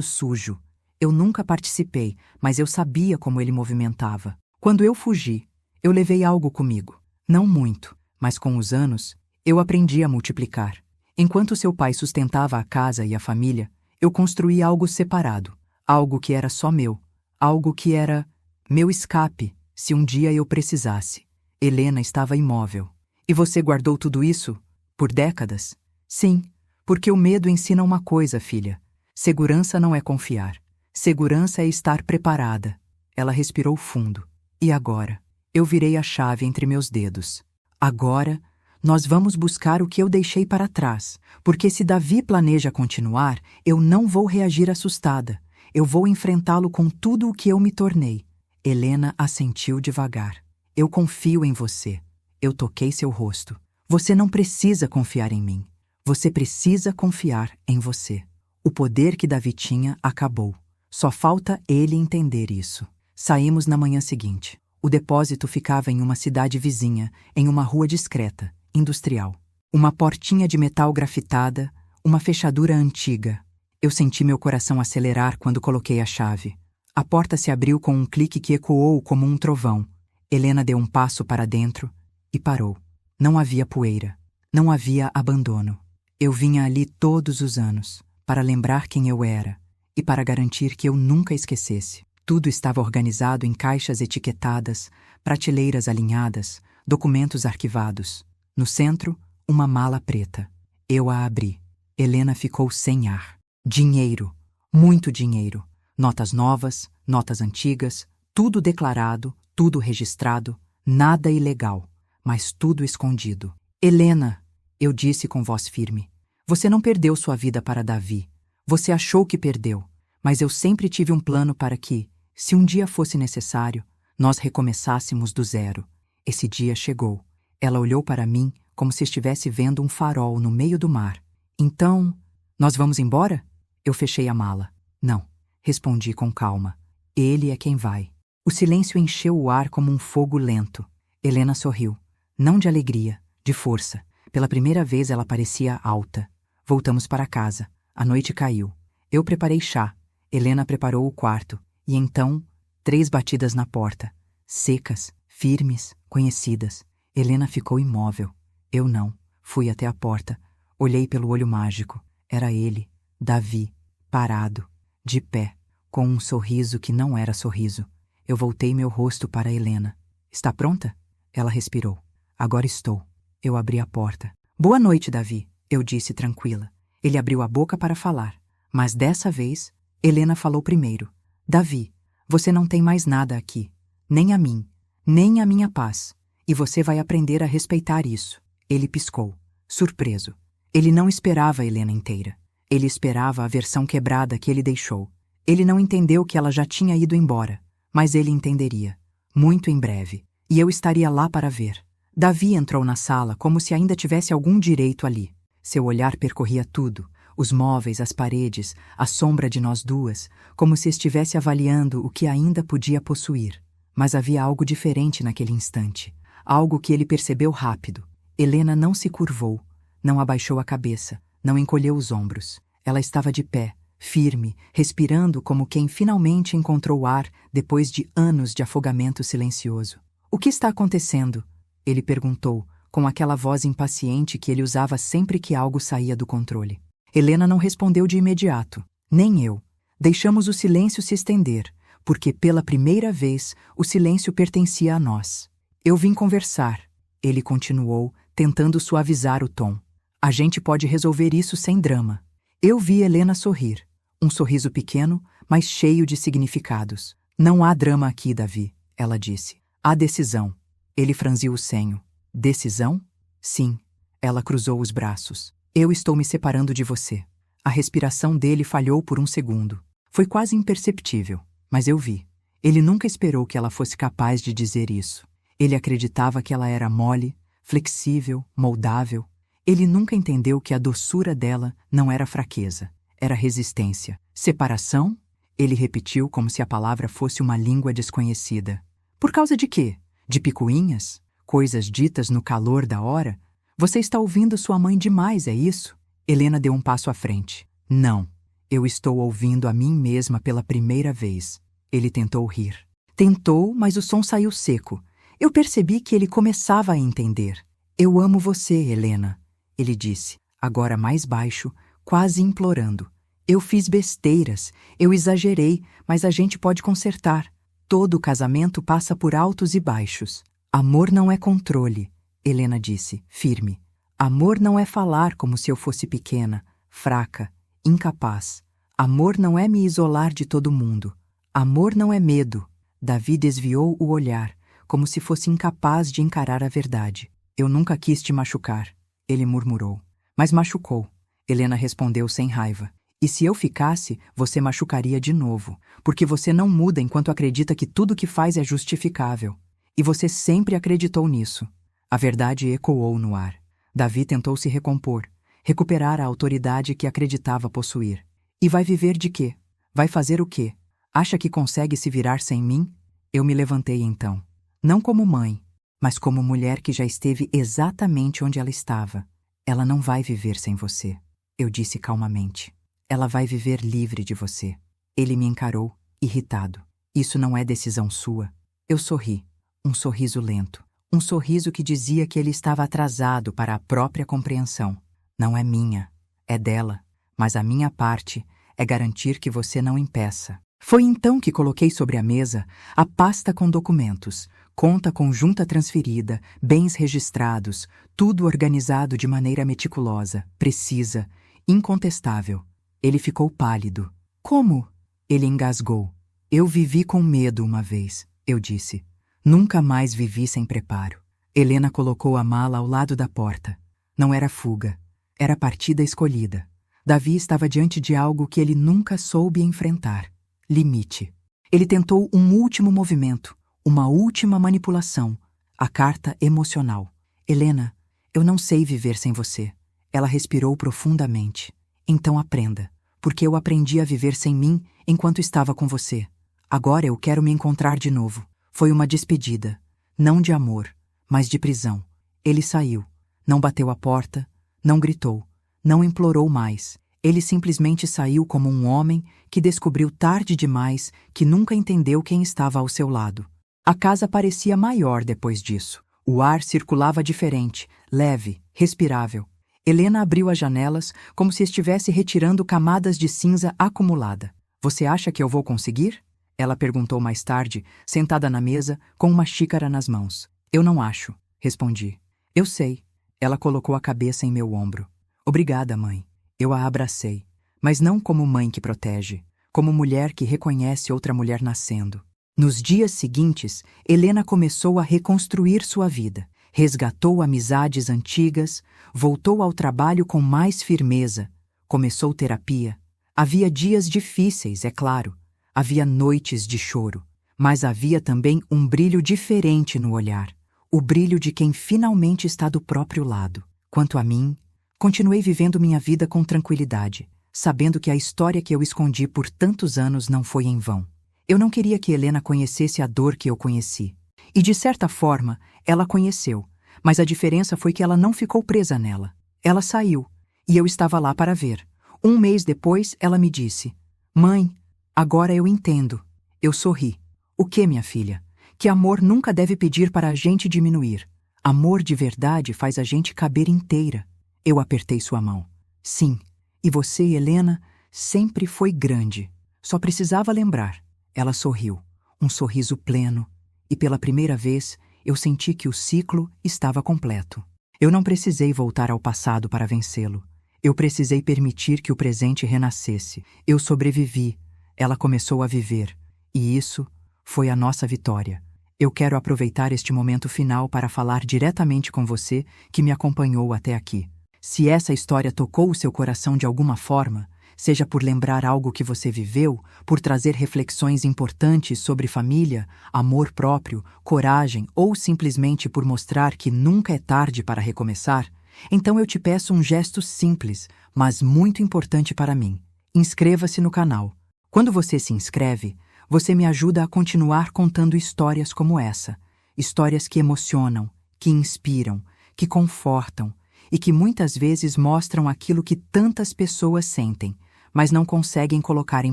sujo. Eu nunca participei, mas eu sabia como ele movimentava. Quando eu fugi, eu levei algo comigo. Não muito, mas com os anos, eu aprendi a multiplicar. Enquanto seu pai sustentava a casa e a família, eu construí algo separado, algo que era só meu, algo que era meu escape, se um dia eu precisasse. Helena estava imóvel. E você guardou tudo isso? Por décadas? Sim, porque o medo ensina uma coisa, filha. Segurança não é confiar. Segurança é estar preparada. Ela respirou fundo. E agora? Eu virei a chave entre meus dedos. Agora, nós vamos buscar o que eu deixei para trás, porque se Davi planeja continuar, eu não vou reagir assustada. Eu vou enfrentá-lo com tudo o que eu me tornei. Helena assentiu devagar. Eu confio em você. Eu toquei seu rosto. Você não precisa confiar em mim. Você precisa confiar em você. O poder que Davi tinha acabou. Só falta ele entender isso. Saímos na manhã seguinte. O depósito ficava em uma cidade vizinha, em uma rua discreta, industrial. Uma portinha de metal grafitada, uma fechadura antiga. Eu senti meu coração acelerar quando coloquei a chave. A porta se abriu com um clique que ecoou como um trovão. Helena deu um passo para dentro e parou. Não havia poeira. Não havia abandono. Eu vinha ali todos os anos, para lembrar quem eu era e para garantir que eu nunca esquecesse. Tudo estava organizado em caixas etiquetadas, prateleiras alinhadas, documentos arquivados. No centro, uma mala preta. Eu a abri. Helena ficou sem ar. Dinheiro. Muito dinheiro. Notas novas, notas antigas, tudo declarado, tudo registrado, nada ilegal, mas tudo escondido. Helena, eu disse com voz firme, você não perdeu sua vida para Davi. Você achou que perdeu, mas eu sempre tive um plano para que, se um dia fosse necessário, nós recomeçássemos do zero. Esse dia chegou. Ela olhou para mim como se estivesse vendo um farol no meio do mar. Então, nós vamos embora? Eu fechei a mala. Não, respondi com calma. Ele é quem vai. O silêncio encheu o ar como um fogo lento. Helena sorriu. Não de alegria, de força. Pela primeira vez ela parecia alta. Voltamos para casa. A noite caiu. Eu preparei chá. Helena preparou o quarto. E então, 3 batidas na porta. Secas, firmes, conhecidas. Helena ficou imóvel. Eu não. Fui até a porta. Olhei pelo olho mágico. Era ele, Davi, parado, de pé, com um sorriso que não era sorriso. Eu voltei meu rosto para Helena. Está pronta? Ela respirou. Agora estou. Eu abri a porta. Boa noite, Davi, eu disse tranquila. Ele abriu a boca para falar, mas dessa vez, Helena falou primeiro. Davi, você não tem mais nada aqui, nem a mim, nem a minha paz, e você vai aprender a respeitar isso. Ele piscou, surpreso. Ele não esperava a Helena inteira. Ele esperava a versão quebrada que ele deixou. Ele não entendeu que ela já tinha ido embora, mas ele entenderia, muito em breve, e eu estaria lá para ver. Davi entrou na sala como se ainda tivesse algum direito ali. Seu olhar percorria tudo, os móveis, as paredes, a sombra de nós duas, como se estivesse avaliando o que ainda podia possuir. Mas havia algo diferente naquele instante, algo que ele percebeu rápido. Helena não se curvou, não abaixou a cabeça, não encolheu os ombros. Ela estava de pé, firme, respirando como quem finalmente encontrou ar depois de anos de afogamento silencioso. O que está acontecendo? Ele perguntou, com aquela voz impaciente que ele usava sempre que algo saía do controle. Helena não respondeu de imediato, nem eu. Deixamos o silêncio se estender, porque pela primeira vez o silêncio pertencia a nós. Eu vim conversar, ele continuou, tentando suavizar o tom. A gente pode resolver isso sem drama. Eu vi Helena sorrir, um sorriso pequeno, mas cheio de significados. Não há drama aqui, Davi, ela disse. Há decisão. Ele franziu o senho. Decisão? Sim. Ela cruzou os braços. Eu estou me separando de você. A respiração dele falhou por um segundo. Foi quase imperceptível, mas eu vi. Ele nunca esperou que ela fosse capaz de dizer isso. Ele acreditava que ela era mole, flexível, moldável. Ele nunca entendeu que a doçura dela não era fraqueza, era resistência. Separação? Ele repetiu como se a palavra fosse uma língua desconhecida. Por causa de quê? De picuinhas? Coisas ditas no calor da hora? Você está ouvindo sua mãe demais, é isso? Helena deu um passo à frente. Não. Eu estou ouvindo a mim mesma pela primeira vez. Ele tentou rir. Tentou, mas o som saiu seco. Eu percebi que ele começava a entender. Eu amo você, Helena, ele disse, agora mais baixo, quase implorando. Eu fiz besteiras, eu exagerei, mas a gente pode consertar. Todo casamento passa por altos e baixos. Amor não é controle, Helena disse, firme. Amor não é falar como se eu fosse pequena, fraca, incapaz. Amor não é me isolar de todo mundo. Amor não é medo. Davi desviou o olhar, como se fosse incapaz de encarar a verdade. Eu nunca quis te machucar, ele murmurou. Mas machucou. Helena respondeu sem raiva. E se eu ficasse, você machucaria de novo, porque você não muda enquanto acredita que tudo que faz é justificável. E você sempre acreditou nisso. A verdade ecoou no ar. Davi tentou se recompor, recuperar a autoridade que acreditava possuir. E vai viver de quê? Vai fazer o quê? Acha que consegue se virar sem mim? Eu me levantei então. Não como mãe, mas como mulher que já esteve exatamente onde ela estava. Ela não vai viver sem você, eu disse calmamente. Ela vai viver livre de você. Ele me encarou, irritado. Isso não é decisão sua. Eu sorri. Um sorriso lento. Um sorriso que dizia que ele estava atrasado para a própria compreensão. Não é minha, é dela. Mas a minha parte é garantir que você não impeça. Foi então que coloquei sobre a mesa a pasta com documentos, conta conjunta transferida, bens registrados, tudo organizado de maneira meticulosa, precisa, incontestável. Ele ficou pálido. Como? Ele engasgou. Eu vivi com medo uma vez, eu disse. Nunca mais vivi sem preparo. Helena colocou a mala ao lado da porta. Não era fuga, era partida escolhida. Davi estava diante de algo que ele nunca soube enfrentar. Limite. Ele tentou um último movimento, uma última manipulação, a carta emocional. Helena, eu não sei viver sem você. Ela respirou profundamente. Então aprenda, porque eu aprendi a viver sem mim enquanto estava com você. Agora eu quero me encontrar de novo. Foi uma despedida, não de amor, mas de prisão. Ele saiu, não bateu a porta, não gritou, não implorou mais. Ele simplesmente saiu como um homem que descobriu tarde demais que nunca entendeu quem estava ao seu lado. A casa parecia maior depois disso. O ar circulava diferente, leve, respirável. Helena abriu as janelas como se estivesse retirando camadas de cinza acumulada. Você acha que eu vou conseguir? Ela perguntou mais tarde, sentada na mesa, com uma xícara nas mãos. Eu não acho, respondi. Eu sei. Ela colocou a cabeça em meu ombro. Obrigada, mãe. Eu a abracei, mas não como mãe que protege, como mulher que reconhece outra mulher nascendo. Nos dias seguintes, Helena começou a reconstruir sua vida. Resgatou amizades antigas, voltou ao trabalho com mais firmeza, começou terapia. Havia dias difíceis, é claro. Havia noites de choro, mas havia também um brilho diferente no olhar. O brilho de quem finalmente está do próprio lado. Quanto a mim, continuei vivendo minha vida com tranquilidade, sabendo que a história que eu escondi por tantos anos não foi em vão. Eu não queria que Helena conhecesse a dor que eu conheci. E de certa forma, ela conheceu, mas a diferença foi que ela não ficou presa nela. Ela saiu, e eu estava lá para ver. Um mês depois, ela me disse: Mãe, agora eu entendo. Eu sorri. O que, minha filha? Que amor nunca deve pedir para a gente diminuir. Amor de verdade faz a gente caber inteira. Eu apertei sua mão. Sim, e você, Helena, sempre foi grande. Só precisava lembrar. Ela sorriu, um sorriso pleno, e pela primeira vez eu senti que o ciclo estava completo. Eu não precisei voltar ao passado para vencê-lo. Eu precisei permitir que o presente renascesse. Eu sobrevivi. Ela começou a viver. E isso foi a nossa vitória. Eu quero aproveitar este momento final para falar diretamente com você que me acompanhou até aqui. Se essa história tocou o seu coração de alguma forma, seja por lembrar algo que você viveu, por trazer reflexões importantes sobre família, amor próprio, coragem ou simplesmente por mostrar que nunca é tarde para recomeçar, então eu te peço um gesto simples, mas muito importante para mim. Inscreva-se no canal. Quando você se inscreve, você me ajuda a continuar contando histórias como essa. Histórias que emocionam, que inspiram, que confortam e que muitas vezes mostram aquilo que tantas pessoas sentem, mas não conseguem colocar em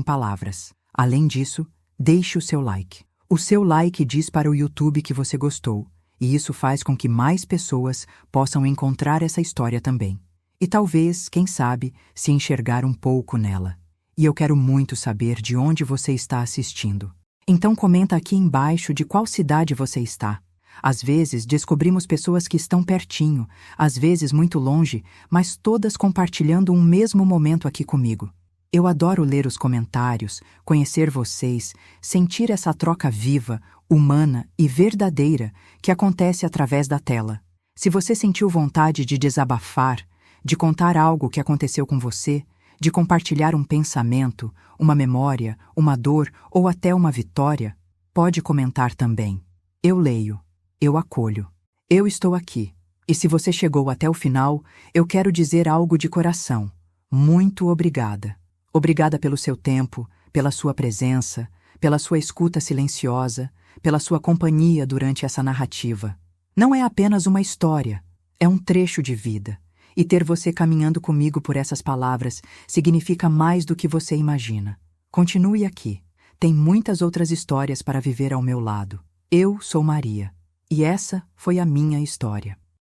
palavras. Além disso, deixe o seu like. O seu like diz para o YouTube que você gostou, e isso faz com que mais pessoas possam encontrar essa história também. E talvez, quem sabe, se enxergar um pouco nela. E eu quero muito saber de onde você está assistindo. Então comenta aqui embaixo de qual cidade você está. Às vezes descobrimos pessoas que estão pertinho, às vezes muito longe, mas todas compartilhando um mesmo momento aqui comigo. Eu adoro ler os comentários, conhecer vocês, sentir essa troca viva, humana e verdadeira que acontece através da tela. Se você sentiu vontade de desabafar, de contar algo que aconteceu com você, de compartilhar um pensamento, uma memória, uma dor ou até uma vitória, pode comentar também. Eu leio, eu acolho. Eu estou aqui. E se você chegou até o final, eu quero dizer algo de coração. Muito obrigada. Obrigada pelo seu tempo, pela sua presença, pela sua escuta silenciosa, pela sua companhia durante essa narrativa. Não é apenas uma história, é um trecho de vida. E ter você caminhando comigo por essas palavras significa mais do que você imagina. Continue aqui. Tem muitas outras histórias para viver ao meu lado. Eu sou Maria. E essa foi a minha história.